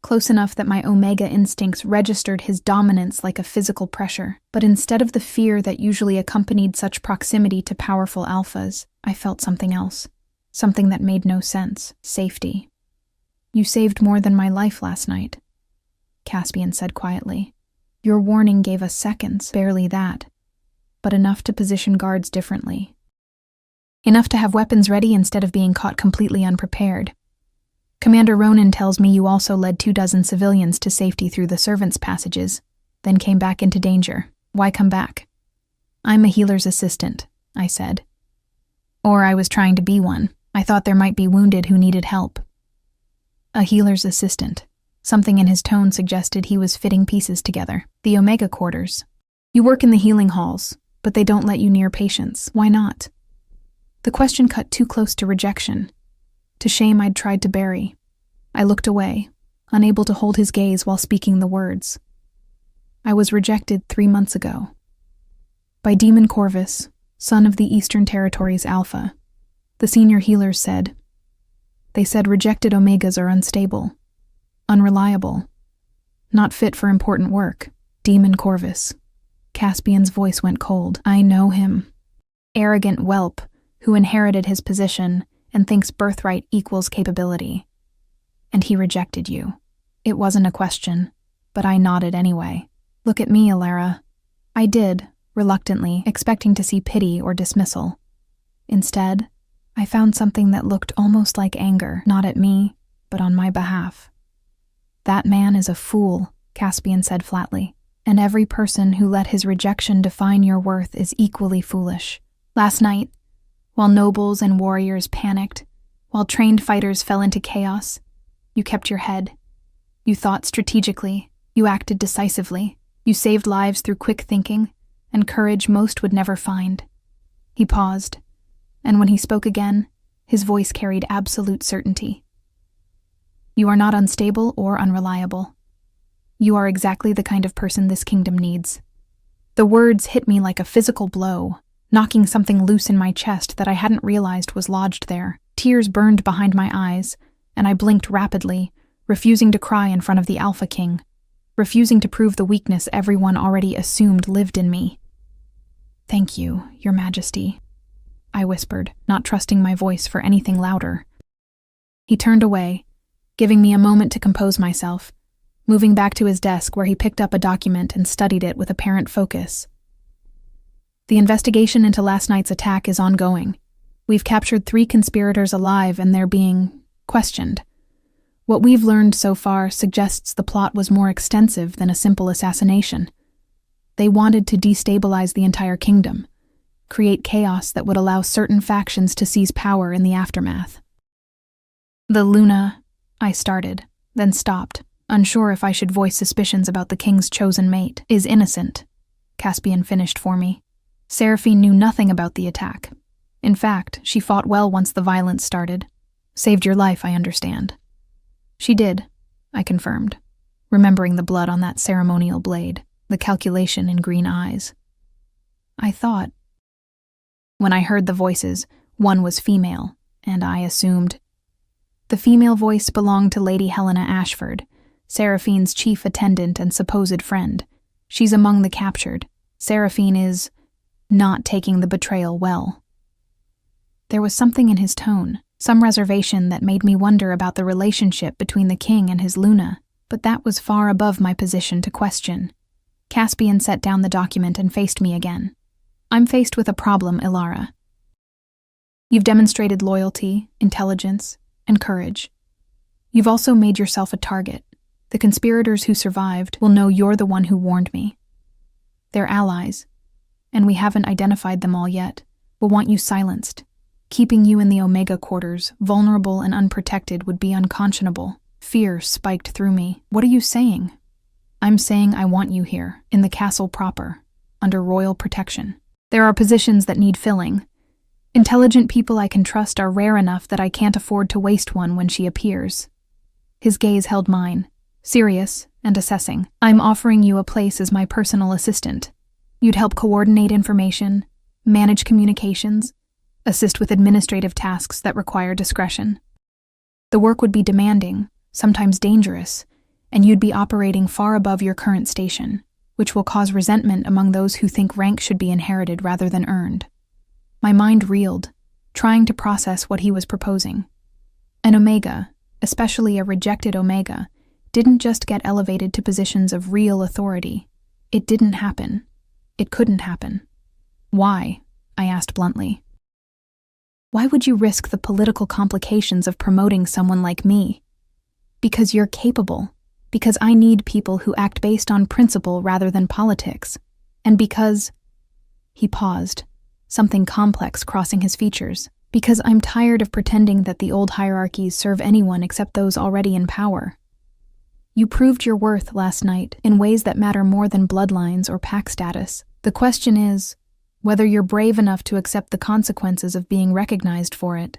close enough that my Omega instincts registered his dominance like a physical pressure. But instead of the fear that usually accompanied such proximity to powerful alphas, I felt something else, something that made no sense. Safety. You saved more than my life last night, Caspian said quietly. Your warning gave us seconds, barely that, but enough to position guards differently. Enough to have weapons ready instead of being caught completely unprepared. Commander Ronan tells me you also led 24 civilians to safety through the servants' passages, then came back into danger. Why come back? I'm a healer's assistant, I said. Or I was trying to be one. I thought there might be wounded who needed help. A healer's assistant. Something in his tone suggested he was fitting pieces together. The Omega quarters. You work in the healing halls, but they don't let you near patients. Why not? The question cut too close to rejection. to shame I'd tried to bury. I looked away, unable to hold his gaze while speaking the words. I was rejected 3 months ago. By Demon Corvus, son of the Eastern Territories Alpha. The senior healers said. They said rejected Omegas are unstable, unreliable, not fit for important work. Demon Corvus. Caspian's voice went cold. I know him. Arrogant whelp who inherited his position and thinks birthright equals capability. And he rejected you. It wasn't a question, but I nodded anyway. Look at me, Alara. I did, reluctantly, expecting to see pity or dismissal. Instead, I found something that looked almost like anger, not at me, but on my behalf. That man is a fool, Caspian said flatly, and every person who let his rejection define your worth is equally foolish. Last night, while nobles and warriors panicked, while trained fighters fell into chaos, you kept your head. You thought strategically, you acted decisively, you saved lives through quick thinking and courage most would never find. He paused, and when he spoke again, his voice carried absolute certainty. You are not unstable or unreliable. You are exactly the kind of person this kingdom needs. The words hit me like a physical blow, knocking something loose in my chest that I hadn't realized was lodged there. Tears burned behind my eyes, and I blinked rapidly, refusing to cry in front of the Alpha King, refusing to prove the weakness everyone already assumed lived in me. Thank you, Your Majesty, I whispered, not trusting my voice for anything louder. He turned away, giving me a moment to compose myself, moving back to his desk where he picked up a document and studied it with apparent focus. The investigation into last night's attack is ongoing. We've captured 3 conspirators alive and they're being questioned. What we've learned so far suggests the plot was more extensive than a simple assassination. They wanted to destabilize the entire kingdom, create chaos that would allow certain factions to seize power in the aftermath. The Luna, I started, then stopped, unsure if I should voice suspicions about the king's chosen mate, is innocent, Caspian finished for me. Seraphine knew nothing about the attack. In fact, she fought well once the violence started. Saved your life, I understand. She did, I confirmed, remembering the blood on that ceremonial blade, the calculation in green eyes. I thought. When I heard the voices, one was female, and I assumed. The female voice belonged to Lady Helena Ashford, Seraphine's chief attendant and supposed friend. She's among the captured. Seraphine is not taking the betrayal well. There was something in his tone, some reservation that made me wonder about the relationship between the king and his Luna, but that was far above my position to question. Caspian set down the document and faced me again. I'm faced with a problem, Ilara. You've demonstrated loyalty, intelligence, and courage. You've also made yourself a target. The conspirators who survived will know you're the one who warned me. They're allies, and we haven't identified them all yet, will want you silenced. Keeping you in the Omega quarters, vulnerable and unprotected, would be unconscionable. Fear spiked through me. What are you saying? I'm saying I want you here, in the castle proper, under royal protection. There are positions that need filling. Intelligent people I can trust are rare enough that I can't afford to waste one when she appears. His gaze held mine, serious and assessing. I'm offering you a place as my personal assistant. You'd help coordinate information, manage communications, assist with administrative tasks that require discretion. The work would be demanding, sometimes dangerous, and you'd be operating far above your current station, which will cause resentment among those who think rank should be inherited rather than earned. My mind reeled, trying to process what he was proposing. An Omega, especially a rejected Omega, didn't just get elevated to positions of real authority. It didn't happen. It couldn't happen. Why? I asked bluntly. Why would you risk the political complications of promoting someone like me? Because you're capable. Because I need people who act based on principle rather than politics. And because... He paused, something complex crossing his features. Because I'm tired of pretending that the old hierarchies serve anyone except those already in power. You proved your worth last night in ways that matter more than bloodlines or pack status. The question is whether you're brave enough to accept the consequences of being recognized for it.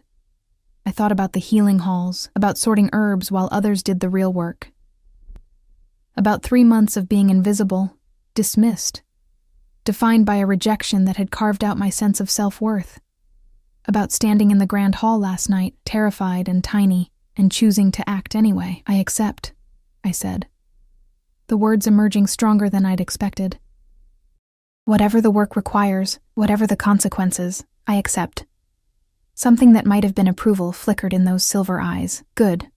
I thought about the healing halls, about sorting herbs while others did the real work. About 3 months of being invisible, dismissed, defined by a rejection that had carved out my sense of self-worth. About standing in the grand hall last night, terrified and tiny, and choosing to act anyway. I accept, I said, the words emerging stronger than I'd expected. Whatever the work requires, whatever the consequences, I accept. Something that might have been approval flickered in those silver eyes. Good.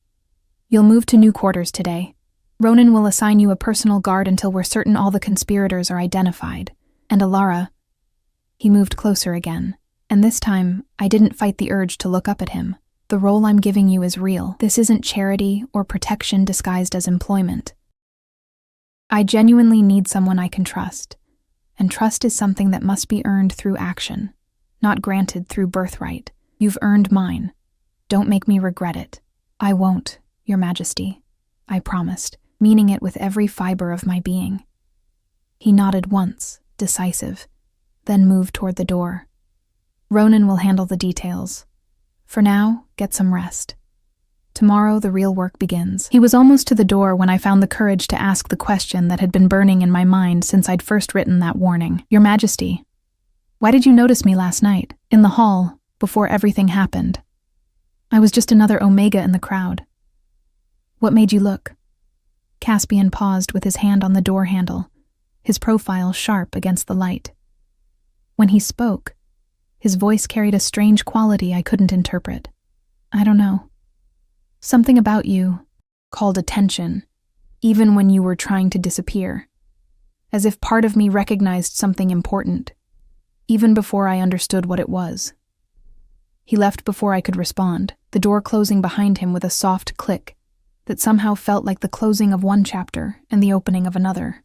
You'll move to new quarters today. Ronan will assign you a personal guard until we're certain all the conspirators are identified. And Alara... He moved closer again, and this time I didn't fight the urge to look up at him. The role I'm giving you is real. This isn't charity or protection disguised as employment. I genuinely need someone I can trust, and trust is something that must be earned through action, not granted through birthright. You've earned mine. Don't make me regret it. I won't, Your Majesty, I promised, meaning it with every fiber of my being. He nodded once, decisive, then moved toward the door. Ronan will handle the details. For now, get some rest. Tomorrow the real work begins. He was almost to the door when I found the courage to ask the question that had been burning in my mind since I'd first written that warning. Your Majesty, why did you notice me last night, in the hall, before everything happened? I was just another Omega in the crowd. What made you look? Caspian paused with his hand on the door handle, his profile sharp against the light. When he spoke, his voice carried a strange quality I couldn't interpret. I don't know. Something about you called attention, even when you were trying to disappear, as if part of me recognized something important, even before I understood what it was. He left before I could respond, the door closing behind him with a soft click that somehow felt like the closing of one chapter and the opening of another.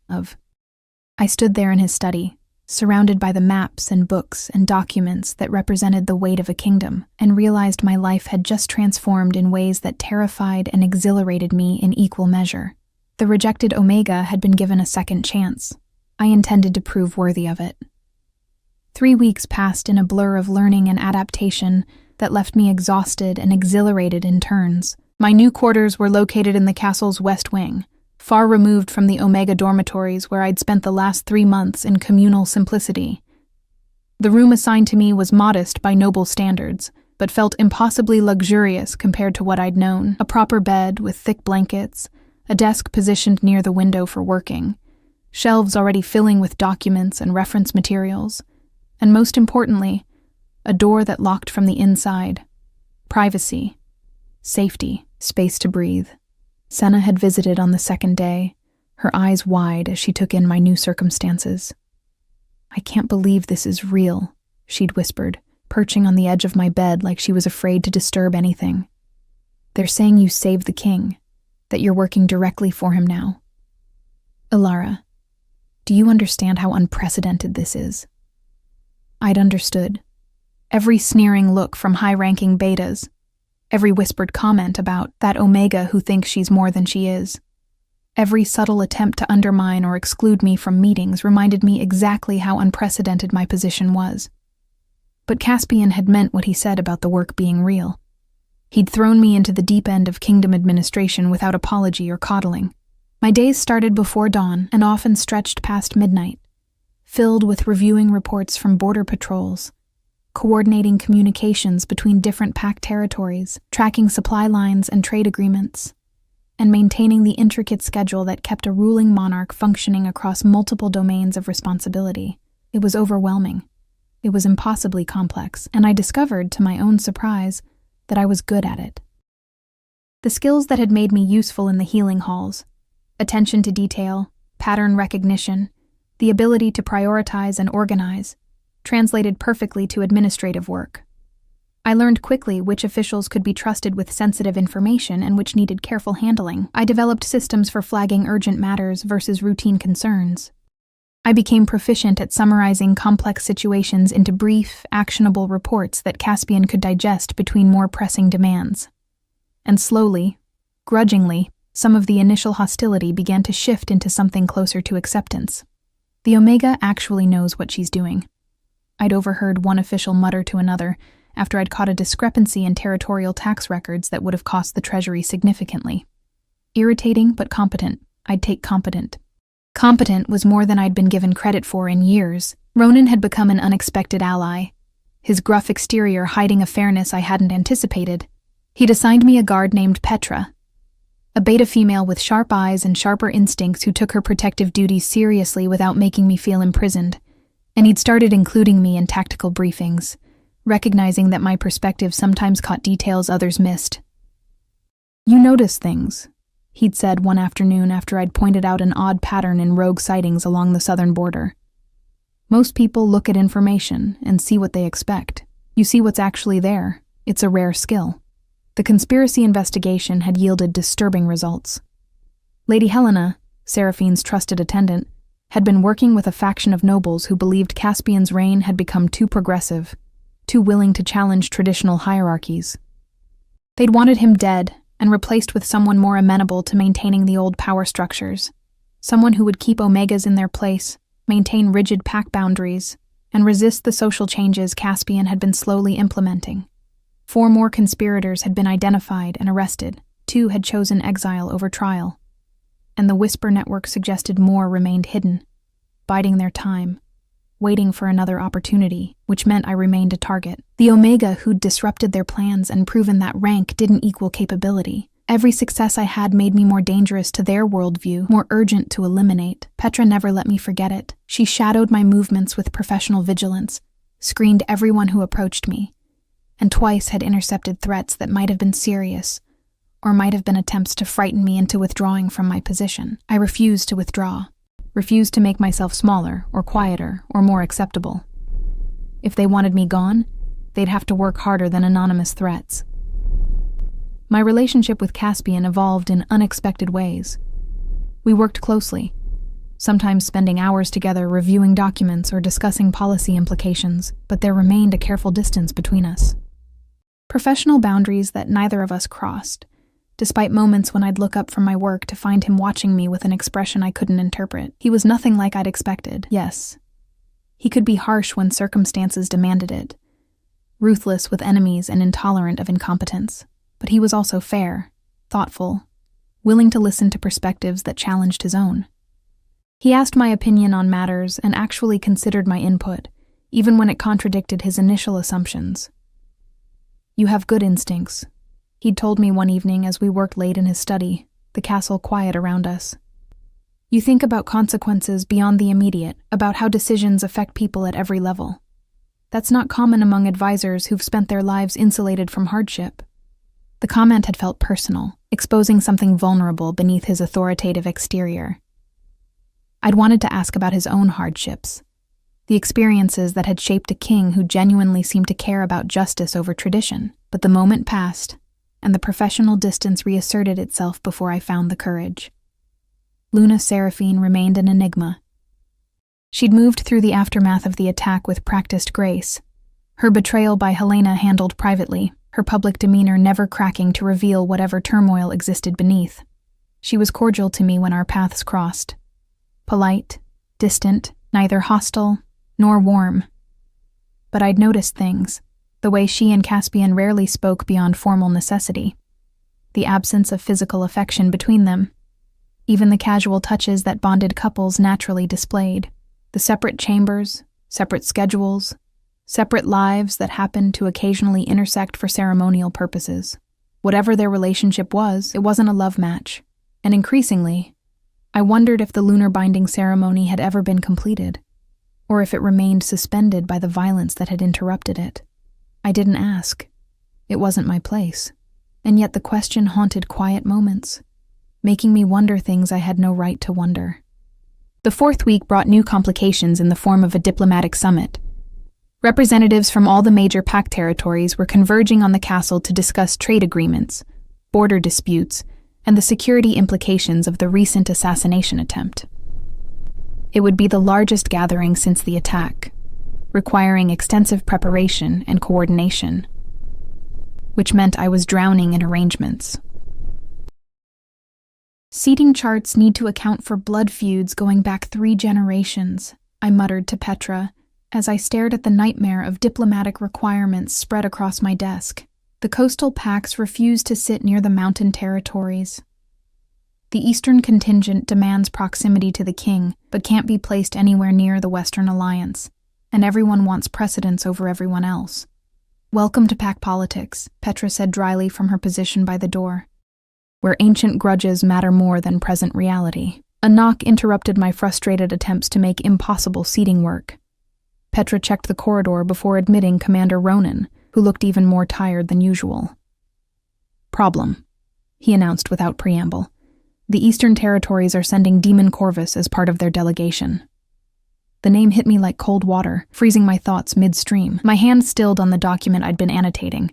I stood there in his study, surrounded by the maps and books and documents that represented the weight of a kingdom, and realized my life had just transformed in ways that terrified and exhilarated me in equal measure. The rejected Omega had been given a second chance. I intended to prove worthy of it. 3 weeks passed in a blur of learning and adaptation that left me exhausted and exhilarated in turns. My new quarters were located in the castle's west wing, far removed from the Omega dormitories where I'd spent the last 3 months in communal simplicity. The room assigned to me was modest by noble standards, but felt impossibly luxurious compared to what I'd known. A proper bed with thick blankets, a desk positioned near the window for working, shelves already filling with documents and reference materials, and most importantly, a door that locked from the inside. Privacy, safety, space to breathe. Senna had visited on the second day, her eyes wide as she took in my new circumstances. I can't believe this is real, she'd whispered, perching on the edge of my bed like she was afraid to disturb anything. They're saying you saved the king, that you're working directly for him now. Alara, do you understand how unprecedented this is? I'd understood. Every sneering look from high-ranking betas, every whispered comment about that Omega who thinks she's more than she is. Every subtle attempt to undermine or exclude me from meetings reminded me exactly how unprecedented my position was. But Caspian had meant what he said about the work being real. He'd thrown me into the deep end of kingdom administration without apology or coddling. My days started before dawn and often stretched past midnight, filled with reviewing reports from border patrols, coordinating communications between different pact territories, tracking supply lines and trade agreements, and maintaining the intricate schedule that kept a ruling monarch functioning across multiple domains of responsibility. It was overwhelming. It was impossibly complex, and I discovered, to my own surprise, that I was good at it. The skills that had made me useful in the healing halls, attention to detail, pattern recognition, the ability to prioritize and organize, translated perfectly to administrative work. I learned quickly which officials could be trusted with sensitive information and which needed careful handling. I developed systems for flagging urgent matters versus routine concerns. I became proficient at summarizing complex situations into brief, actionable reports that Caspian could digest between more pressing demands. And slowly, grudgingly, some of the initial hostility began to shift into something closer to acceptance. The Omega actually knows what she's doing. I'd overheard one official mutter to another, after I'd caught a discrepancy in territorial tax records that would have cost the Treasury significantly. Irritating but competent. I'd take competent. Competent was more than I'd been given credit for in years. Ronan had become an unexpected ally, his gruff exterior hiding a fairness I hadn't anticipated. He'd assigned me a guard named Petra, a beta female with sharp eyes and sharper instincts who took her protective duties seriously without making me feel imprisoned, and he'd started including me in tactical briefings, recognizing that my perspective sometimes caught details others missed. "You notice things," he'd said one afternoon after I'd pointed out an odd pattern in rogue sightings along the southern border. "Most people look at information and see what they expect. You see what's actually there. It's a rare skill." The conspiracy investigation had yielded disturbing results. Lady Helena, Seraphine's trusted attendant, had been working with a faction of nobles who believed Caspian's reign had become too progressive, too willing to challenge traditional hierarchies. They'd wanted him dead and replaced with someone more amenable to maintaining the old power structures, someone who would keep Omegas in their place, maintain rigid pack boundaries, and resist the social changes Caspian had been slowly implementing. 4 more conspirators had been identified and arrested, 2 had chosen exile over trial, and the Whisper Network suggested more remained hidden, biding their time, waiting for another opportunity, which meant I remained a target. The Omega who'd disrupted their plans and proven that rank didn't equal capability. Every success I had made me more dangerous to their worldview, more urgent to eliminate. Petra never let me forget it. She shadowed my movements with professional vigilance, screened everyone who approached me, and twice had intercepted threats that might have been serious, or might have been attempts to frighten me into withdrawing from my position. I refused to withdraw, refused to make myself smaller, or quieter, or more acceptable. If they wanted me gone, they'd have to work harder than anonymous threats. My relationship with Caspian evolved in unexpected ways. We worked closely, sometimes spending hours together reviewing documents or discussing policy implications, but there remained a careful distance between us. Professional boundaries that neither of us crossed, despite moments when I'd look up from my work to find him watching me with an expression I couldn't interpret. He was nothing like I'd expected. Yes, he could be harsh when circumstances demanded it, ruthless with enemies and intolerant of incompetence. But he was also fair, thoughtful, willing to listen to perspectives that challenged his own. He asked my opinion on matters and actually considered my input, even when it contradicted his initial assumptions. "You have good instincts," he'd told me one evening as we worked late in his study, the castle quiet around us. "You think about consequences beyond the immediate, about how decisions affect people at every level. That's not common among advisors who've spent their lives insulated from hardship." The comment had felt personal, exposing something vulnerable beneath his authoritative exterior. I'd wanted to ask about his own hardships, the experiences that had shaped a king who genuinely seemed to care about justice over tradition. But the moment passed, and the professional distance reasserted itself before I found the courage. Luna Seraphine remained an enigma. She'd moved through the aftermath of the attack with practiced grace, her betrayal by Helena handled privately, her public demeanor never cracking to reveal whatever turmoil existed beneath. She was cordial to me when our paths crossed. Polite, distant, neither hostile nor warm. But I'd noticed things, the way she and Caspian rarely spoke beyond formal necessity, the absence of physical affection between them, even the casual touches that bonded couples naturally displayed, the separate chambers, separate schedules, separate lives that happened to occasionally intersect for ceremonial purposes. Whatever their relationship was, it wasn't a love match, and increasingly, I wondered if the lunar binding ceremony had ever been completed, or if it remained suspended by the violence that had interrupted it. I didn't ask. It wasn't my place, and yet the question haunted quiet moments, making me wonder things I had no right to wonder. The 4th week brought new complications in the form of a diplomatic summit. Representatives from all the major pact territories were converging on the castle to discuss trade agreements, border disputes, and the security implications of the recent assassination attempt. It would be the largest gathering since the attack, requiring extensive preparation and coordination, which meant I was drowning in arrangements. "Seating charts need to account for blood feuds going back 3 generations, I muttered to Petra, as I stared at the nightmare of diplomatic requirements spread across my desk. The coastal pacts refuse to sit near the mountain territories. The Eastern contingent demands proximity to the king, but can't be placed anywhere near the Western Alliance, and everyone wants precedence over everyone else. "Welcome to pack politics," Petra said dryly from her position by the door, "where ancient grudges matter more than present reality." A knock interrupted my frustrated attempts to make impossible seating work. Petra checked the corridor before admitting Commander Ronan, who looked even more tired than usual. "Problem," he announced without preamble. "The Eastern Territories are sending Demon Corvus as part of their delegation." The name hit me like cold water, freezing my thoughts midstream. My hand stilled on the document I'd been annotating,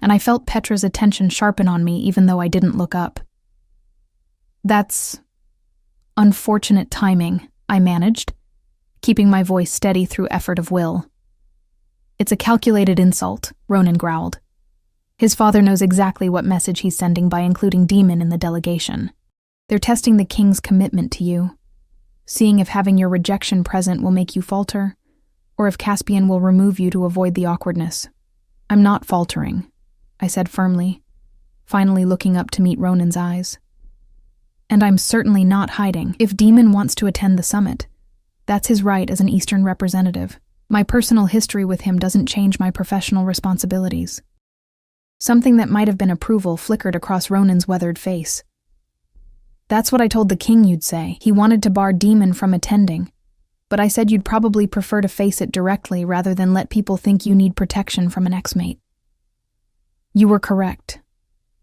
and I felt Petra's attention sharpen on me even though I didn't look up. "That's unfortunate timing," I managed, keeping my voice steady through effort of will. "It's a calculated insult," Ronan growled. "His father knows exactly what message he's sending by including Demon in the delegation. They're testing the king's commitment to you, seeing if having your rejection present will make you falter, or if Caspian will remove you to avoid the awkwardness." "I'm not faltering," I said firmly, finally looking up to meet Ronan's eyes. "And I'm certainly not hiding. If Demon wants to attend the summit, that's his right as an Eastern representative. My personal history with him doesn't change my professional responsibilities." Something that might have been approval flickered across Ronan's weathered face. "That's what I told the king you'd say. He wanted to bar Demon from attending, but I said you'd probably prefer to face it directly rather than let people think you need protection from an ex-mate." "You were correct."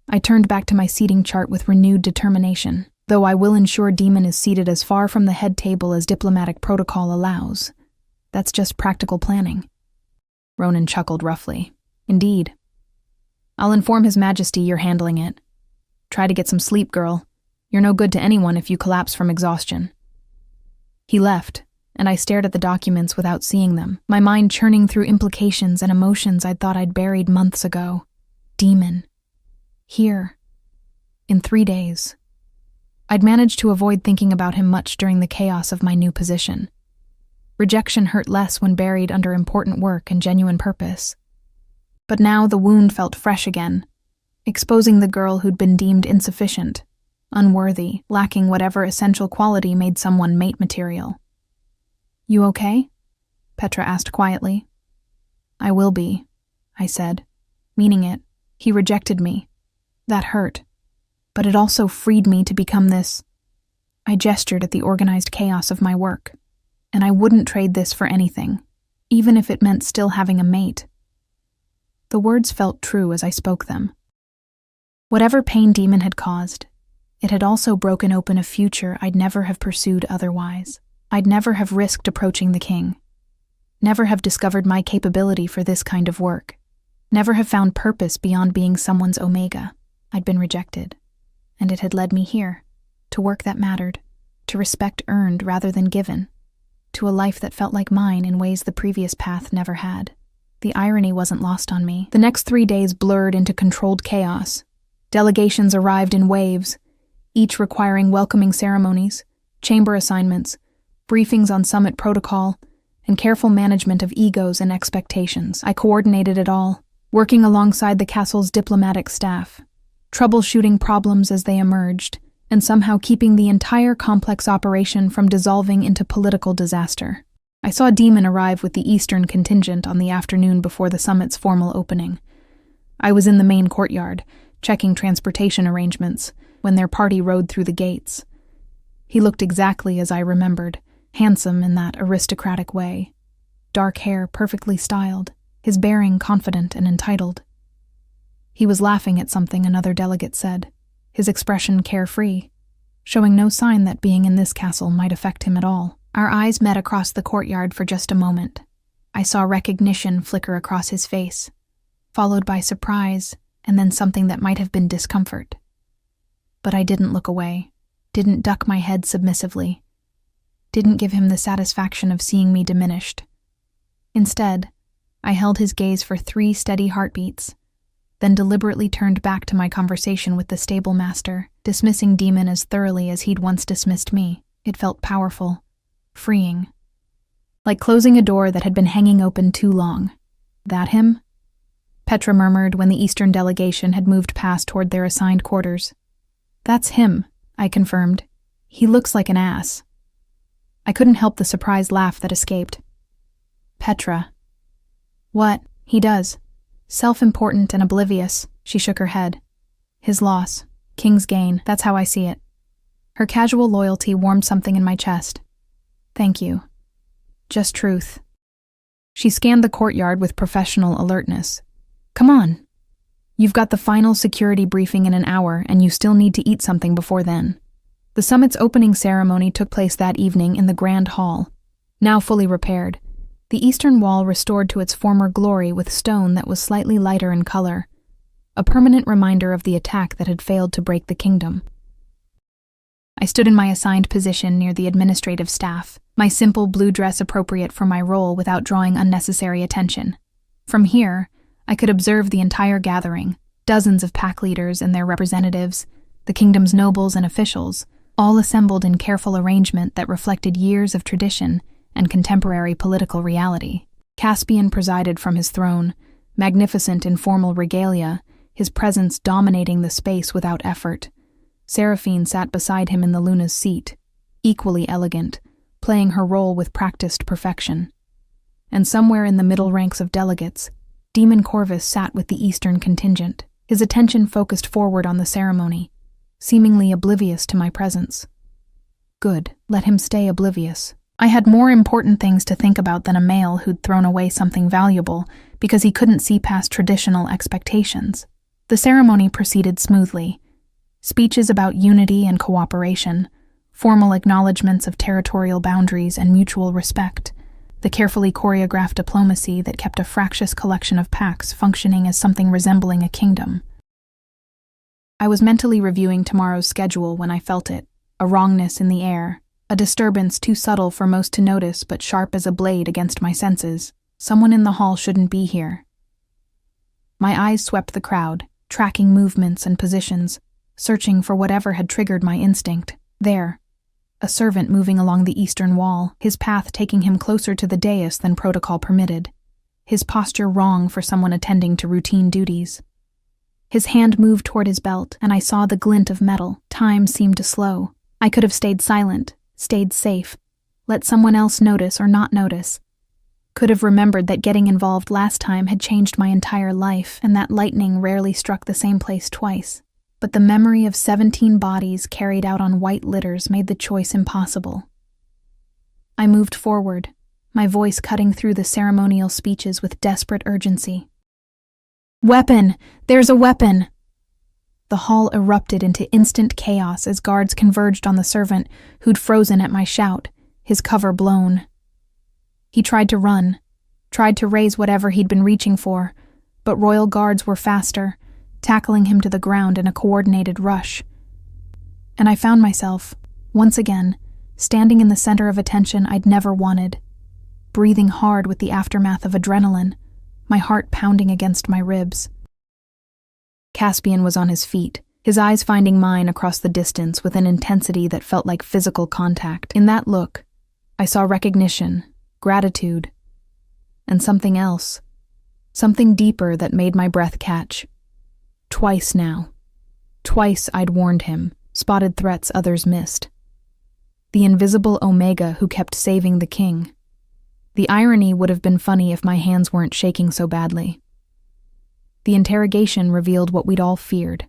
I turned back to my seating chart with renewed determination. "Though I will ensure Demon is seated as far from the head table as diplomatic protocol allows. That's just practical planning." Ronan chuckled roughly. "Indeed. I'll inform His Majesty you're handling it. Try to get some sleep, girl. You're no good to anyone if you collapse from exhaustion." He left, and I stared at the documents without seeing them, my mind churning through implications and emotions I'd thought I'd buried months ago. Demon. Here. In 3 days. I'd managed to avoid thinking about him much during the chaos of my new position. Rejection hurt less when buried under important work and genuine purpose. But now the wound felt fresh again, exposing the girl who'd been deemed insufficient, unworthy, lacking whatever essential quality made someone mate material. "You okay?" Petra asked quietly. "I will be," I said, meaning it. He rejected me. That hurt. But it also freed me to become this. I gestured at the organized chaos of my work, and I wouldn't trade this for anything, even if it meant still having a mate. The words felt true as I spoke them. Whatever pain Demon had caused, it had also broken open a future I'd never have pursued otherwise. I'd never have risked approaching the king, never have discovered my capability for this kind of work, never have found purpose beyond being someone's omega. I'd been rejected. And it had led me here, to work that mattered, to respect earned rather than given, to a life that felt like mine in ways the previous path never had. The irony wasn't lost on me. The next 3 days blurred into controlled chaos. Delegations arrived in waves, each requiring welcoming ceremonies, chamber assignments, briefings on summit protocol, and careful management of egos and expectations. I coordinated it all, working alongside the castle's diplomatic staff, troubleshooting problems as they emerged, and somehow keeping the entire complex operation from dissolving into political disaster. I saw Demon arrive with the Eastern contingent on the afternoon before the summit's formal opening. I was in the main courtyard, checking transportation arrangements, when their party rode through the gates. He looked exactly as I remembered, handsome in that aristocratic way. Dark hair perfectly styled, his bearing confident and entitled. He was laughing at something another delegate said, his expression carefree, showing no sign that being in this castle might affect him at all. Our eyes met across the courtyard for just a moment. I saw recognition flicker across his face, followed by surprise, and then something that might have been discomfort. But I didn't look away, didn't duck my head submissively, didn't give him the satisfaction of seeing me diminished. Instead, I held his gaze for 3 steady heartbeats, then deliberately turned back to my conversation with the stable master, dismissing Demon as thoroughly as he'd once dismissed me. It felt powerful, freeing. like closing a door that had been hanging open too long. "That him?" Petra murmured when the Eastern delegation had moved past toward their assigned quarters. "That's him," I confirmed. "He looks like an ass." I couldn't help the surprised laugh that escaped. "Petra." "What? He does. Self-important and oblivious," she shook her head. "His loss. King's gain. That's how I see it." Her casual loyalty warmed something in my chest. "Thank you. Just truth." She scanned the courtyard with professional alertness. "Come on. You've got the final security briefing in an hour, and you still need to eat something before then." The summit's opening ceremony took place that evening in the Grand Hall, now fully repaired, the eastern wall restored to its former glory with stone that was slightly lighter in color, a permanent reminder of the attack that had failed to break the kingdom. I stood in my assigned position near the administrative staff, my simple blue dress appropriate for my role without drawing unnecessary attention. From here, I could observe the entire gathering, dozens of pack leaders and their representatives, the kingdom's nobles and officials, all assembled in careful arrangement that reflected years of tradition and contemporary political reality. Caspian presided from his throne, magnificent in formal regalia, his presence dominating the space without effort. Seraphine sat beside him in the Luna's seat, equally elegant, playing her role with practiced perfection. And somewhere in the middle ranks of delegates, Demon Corvus sat with the Eastern contingent, his attention focused forward on the ceremony, seemingly oblivious to my presence. Good, let him stay oblivious. I had more important things to think about than a male who'd thrown away something valuable because he couldn't see past traditional expectations. The ceremony proceeded smoothly. Speeches about unity and cooperation, formal acknowledgments of territorial boundaries and mutual respect, the carefully choreographed diplomacy that kept a fractious collection of packs functioning as something resembling a kingdom. I was mentally reviewing tomorrow's schedule when I felt it, a wrongness in the air, a disturbance too subtle for most to notice but sharp as a blade against my senses. Someone in the hall shouldn't be here. My eyes swept the crowd, tracking movements and positions, searching for whatever had triggered my instinct. There, a servant moving along the eastern wall, his path taking him closer to the dais than protocol permitted, his posture wrong for someone attending to routine duties. His hand moved toward his belt, and I saw the glint of metal. Time seemed to slow. I could have stayed silent, stayed safe, let someone else notice or not notice. Could have remembered that getting involved last time had changed my entire life, and that lightning rarely struck the same place twice. But the memory of 17 bodies carried out on white litters made the choice impossible. I moved forward, my voice cutting through the ceremonial speeches with desperate urgency. "Weapon! There's a weapon!" The hall erupted into instant chaos as guards converged on the servant who'd frozen at my shout, his cover blown. He tried to run, tried to raise whatever he'd been reaching for, but royal guards were faster, tackling him to the ground in a coordinated rush. And I found myself, once again, standing in the center of attention I'd never wanted, breathing hard with the aftermath of adrenaline, my heart pounding against my ribs. Caspian was on his feet, his eyes finding mine across the distance with an intensity that felt like physical contact. In that look, I saw recognition, gratitude, and something else, something deeper that made my breath catch. Twice now. Twice I'd warned him, spotted threats others missed. The invisible Omega who kept saving the king. The irony would have been funny if my hands weren't shaking so badly. The interrogation revealed what we'd all feared.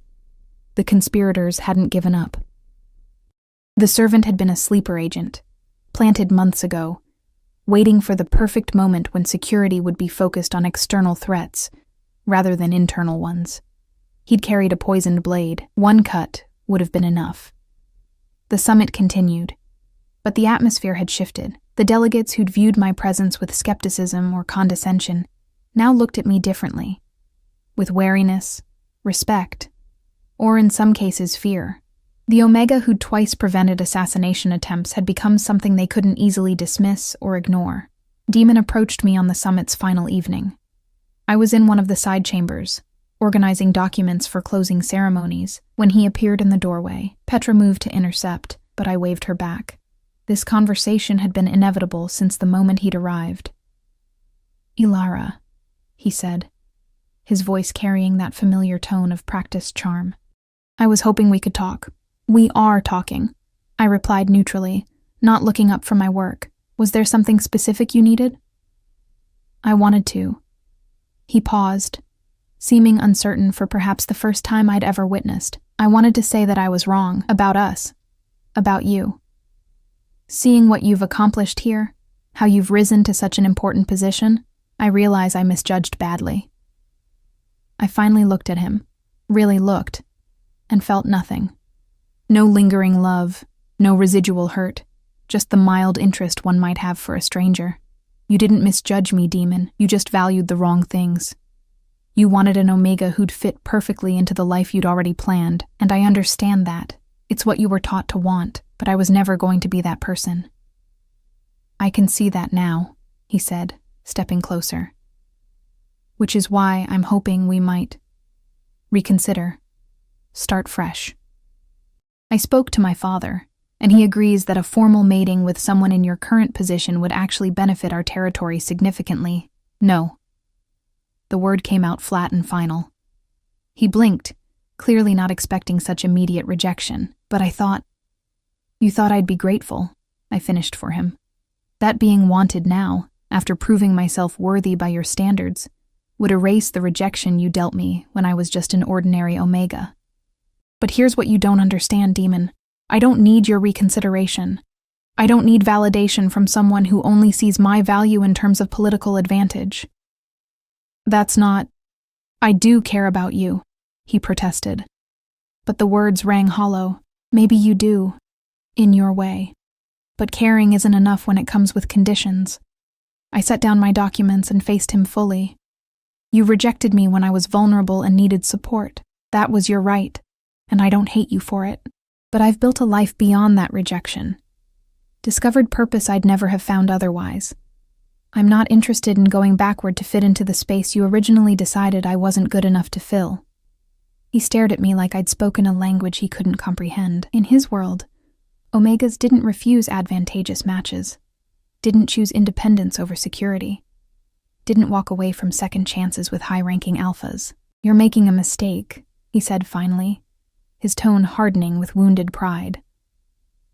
The conspirators hadn't given up. The servant had been a sleeper agent, planted months ago, waiting for the perfect moment when security would be focused on external threats, rather than internal ones. He'd carried a poisoned blade. One cut would have been enough. The summit continued, but the atmosphere had shifted. The delegates who'd viewed my presence with skepticism or condescension now looked at me differently, with wariness, respect, or in some cases fear. The Omega who'd twice prevented assassination attempts had become something they couldn't easily dismiss or ignore. Demon approached me on the summit's final evening. I was in one of the side chambers, organizing documents for closing ceremonies, when he appeared in the doorway. Petra moved to intercept, but I waved her back. This conversation had been inevitable since the moment he'd arrived. "Ilara," he said, his voice carrying that familiar tone of practiced charm. "I was hoping we could talk." "We are talking," I replied neutrally, not looking up from my work. "Was there something specific you needed?" "I wanted to." He paused, seeming uncertain for perhaps the first time I'd ever witnessed. "I wanted to say that I was wrong about us, about you. Seeing what you've accomplished here, how you've risen to such an important position, I realize I misjudged badly." I finally looked at him, really looked, and felt nothing. No lingering love, no residual hurt, just the mild interest one might have for a stranger. "You didn't misjudge me, demon. You just valued the wrong things. You wanted an Omega who'd fit perfectly into the life you'd already planned, and I understand that. It's what you were taught to want, but I was never going to be that person." "I can see that now," he said, stepping closer. "Which is why I'm hoping we might reconsider, start fresh." I spoke to my father, and he agrees that a formal mating with someone in your current position would actually benefit our territory significantly. "No." The word came out flat and final. He blinked, clearly not expecting such immediate rejection, but I thought, "You thought I'd be grateful," I finished for him. "That being wanted now, after proving myself worthy by your standards, would erase the rejection you dealt me when I was just an ordinary Omega. But here's what you don't understand, demon. I don't need your reconsideration. I don't need validation from someone who only sees my value in terms of political advantage. That's not... I do care about you," he protested. But the words rang hollow. "Maybe you do, in your way. But caring isn't enough when it comes with conditions." I set down my documents and faced him fully. "You rejected me when I was vulnerable and needed support. That was your right, and I don't hate you for it. But I've built a life beyond that rejection. Discovered purpose I'd never have found otherwise. I'm not interested in going backward to fit into the space you originally decided I wasn't good enough to fill." He stared at me like I'd spoken a language he couldn't comprehend. In his world, Omegas didn't refuse advantageous matches, didn't choose independence over security, didn't walk away from second chances with high-ranking alphas. "You're making a mistake," he said finally, his tone hardening with wounded pride.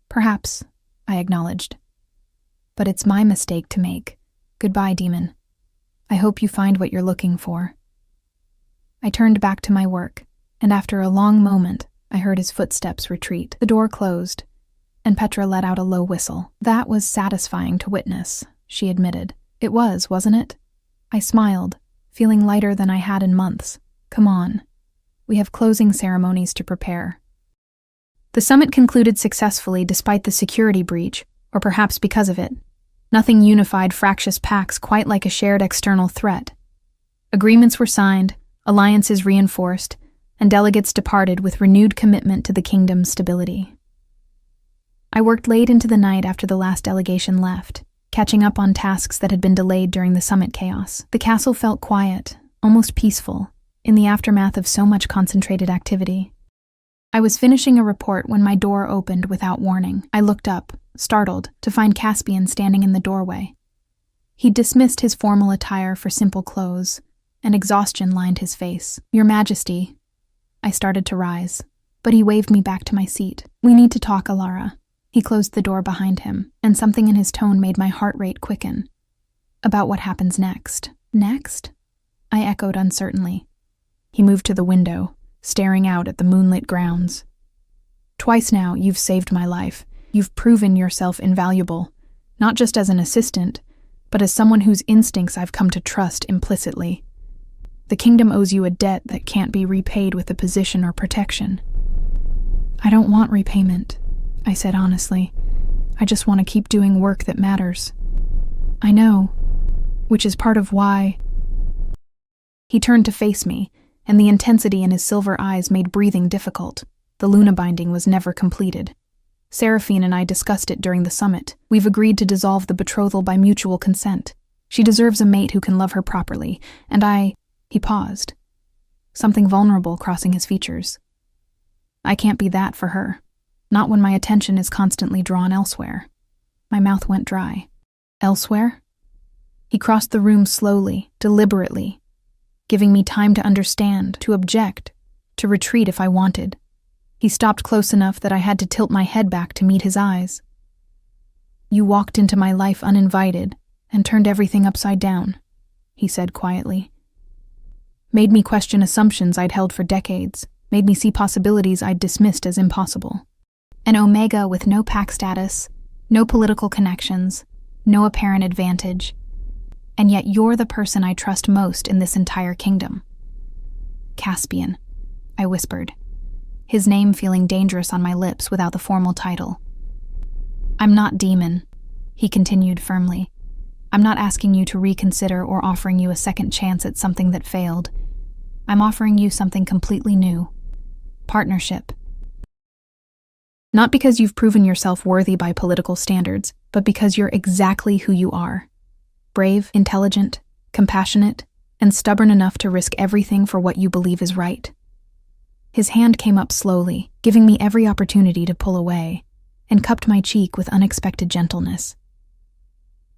"Perhaps," I acknowledged. "But it's my mistake to make. Goodbye, demon. I hope you find what you're looking for." I turned back to my work, and after a long moment, I heard his footsteps retreat. The door closed, and Petra let out a low whistle. "That was satisfying to witness," she admitted. "It was, wasn't it?" I smiled, feeling lighter than I had in months. "Come on. We have closing ceremonies to prepare." The summit concluded successfully despite the security breach, or perhaps because of it. Nothing unified fractious pacts quite like a shared external threat. Agreements were signed, alliances reinforced, and delegates departed with renewed commitment to the kingdom's stability. I worked late into the night after the last delegation left, catching up on tasks that had been delayed during the summit chaos. The castle felt quiet, almost peaceful, in the aftermath of so much concentrated activity. I was finishing a report when my door opened without warning. I looked up, startled, to find Caspian standing in the doorway. He'd dismissed his formal attire for simple clothes, and exhaustion lined his face. "Your Majesty." I started to rise, but he waved me back to my seat. "We need to talk, Ilara." He closed the door behind him, and something in his tone made my heart rate quicken. "About what happens next." "Next?" I echoed uncertainly. He moved to the window, staring out at the moonlit grounds. "Twice now, you've saved my life. You've proven yourself invaluable, not just as an assistant, but as someone whose instincts I've come to trust implicitly. The kingdom owes you a debt that can't be repaid with a position or protection." "I don't want repayment," I said honestly. "I just want to keep doing work that matters." "I know, which is part of why..." He turned to face me, and the intensity in his silver eyes made breathing difficult. The Luna binding was never completed. Seraphine and I discussed it during the summit. We've agreed to dissolve the betrothal by mutual consent. She deserves a mate who can love her properly, and He paused, something vulnerable crossing his features. "I can't be that for her, not when my attention is constantly drawn elsewhere." My mouth went dry. Elsewhere? He crossed the room slowly, deliberately, giving me time to understand, to object, to retreat if I wanted. He stopped close enough that I had to tilt my head back to meet his eyes. You walked into my life uninvited and turned everything upside down, he said quietly. Made me question assumptions I'd held for decades, made me see possibilities I'd dismissed as impossible. An Omega with no pack status, no political connections, no apparent advantage. And yet you're the person I trust most in this entire kingdom. Caspian, I whispered, his name feeling dangerous on my lips without the formal title. I'm not demon, he continued firmly. I'm not asking you to reconsider or offering you a second chance at something that failed. I'm offering you something completely new. Partnership. Not because you've proven yourself worthy by political standards, but because you're exactly who you are. Brave, intelligent, compassionate, and stubborn enough to risk everything for what you believe is right. His hand came up slowly, giving me every opportunity to pull away, and cupped my cheek with unexpected gentleness.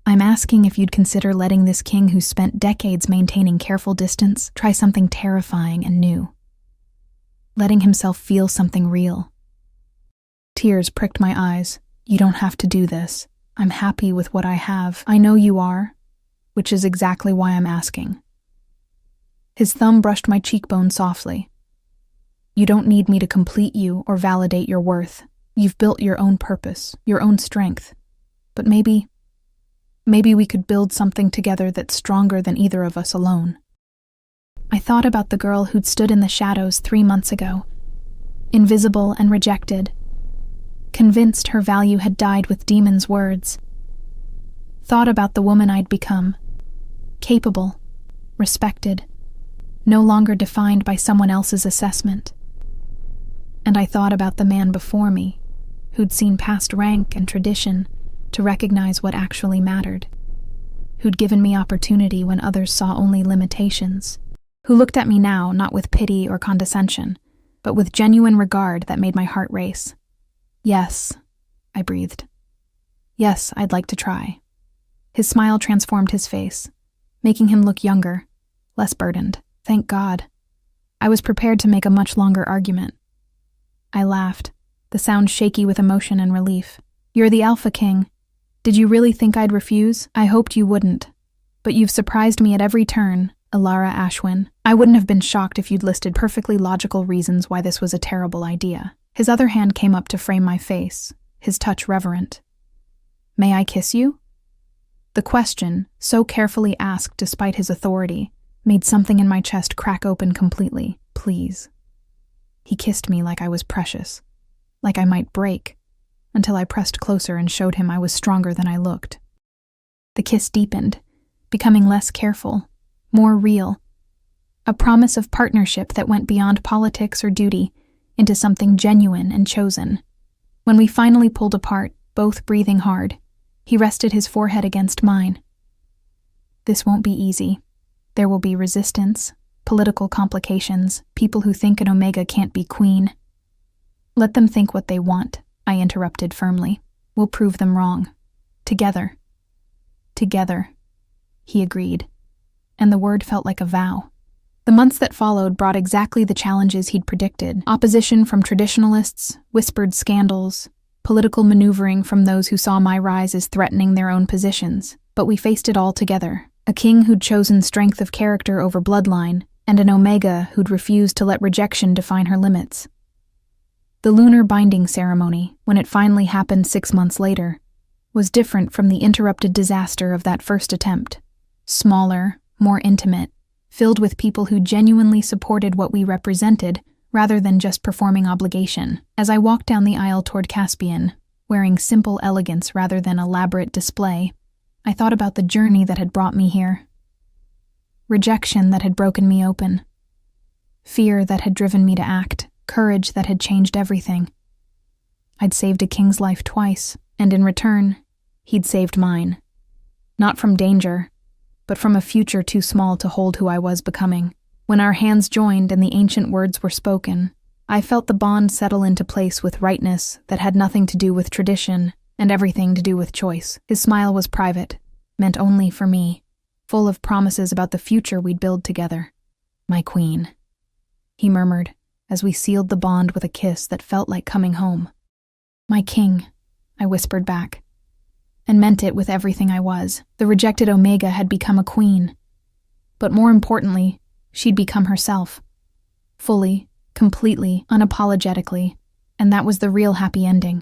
I'm asking if you'd consider letting this king who's spent decades maintaining careful distance try something terrifying and new. Letting himself feel something real. Tears pricked my eyes. You don't have to do this. I'm happy with what I have. I know you are, which is exactly why I'm asking. His thumb brushed my cheekbone softly. You don't need me to complete you or validate your worth. You've built your own purpose, your own strength. But maybe we could build something together that's stronger than either of us alone. I thought about the girl who'd stood in the shadows 3 months ago, invisible and rejected, convinced her value had died with demons' words. Thought about the woman I'd become, capable, respected, no longer defined by someone else's assessment. And I thought about the man before me, who'd seen past rank and tradition to recognize what actually mattered, who'd given me opportunity when others saw only limitations, who looked at me now not with pity or condescension, but with genuine regard that made my heart race. Yes, I breathed. Yes, I'd like to try. His smile transformed his face, making him look younger, less burdened. Thank God. I was prepared to make a much longer argument. I laughed, the sound shaky with emotion and relief. You're the Alpha King. Did you really think I'd refuse? I hoped you wouldn't. But you've surprised me at every turn, Alara Ashwin. I wouldn't have been shocked if you'd listed perfectly logical reasons why this was a terrible idea. His other hand came up to frame my face, his touch reverent. May I kiss you? The question, so carefully asked despite his authority, made something in my chest crack open completely. Please. He kissed me like I was precious, like I might break, until I pressed closer and showed him I was stronger than I looked. The kiss deepened, becoming less careful, more real. A promise of partnership that went beyond politics or duty into something genuine and chosen. When we finally pulled apart, both breathing hard, he rested his forehead against mine. This won't be easy. There will be resistance, political complications, people who think an Omega can't be queen. Let them think what they want, I interrupted firmly. We'll prove them wrong. Together. Together, he agreed, and the word felt like a vow. The months that followed brought exactly the challenges he'd predicted. Opposition from traditionalists, whispered scandals, political maneuvering from those who saw my rise as threatening their own positions. But we faced it all together. A king who'd chosen strength of character over bloodline, and an Omega who'd refused to let rejection define her limits. The lunar binding ceremony, when it finally happened 6 months later, was different from the interrupted disaster of that first attempt. Smaller, more intimate, filled with people who genuinely supported what we represented rather than just performing obligation. As I walked down the aisle toward Caspian, wearing simple elegance rather than elaborate display, I thought about the journey that had brought me here. Rejection that had broken me open. Fear that had driven me to act. Courage that had changed everything. I'd saved a king's life twice, and in return, he'd saved mine. Not from danger, but from a future too small to hold who I was becoming. When our hands joined and the ancient words were spoken, I felt the bond settle into place with rightness that had nothing to do with tradition, and everything to do with choice. His smile was private, meant only for me, full of promises about the future we'd build together. My queen, he murmured, as we sealed the bond with a kiss that felt like coming home. My king, I whispered back, and meant it with everything I was. The rejected Omega had become a queen. But more importantly, she'd become herself. Fully, completely, unapologetically, and that was the real happy ending.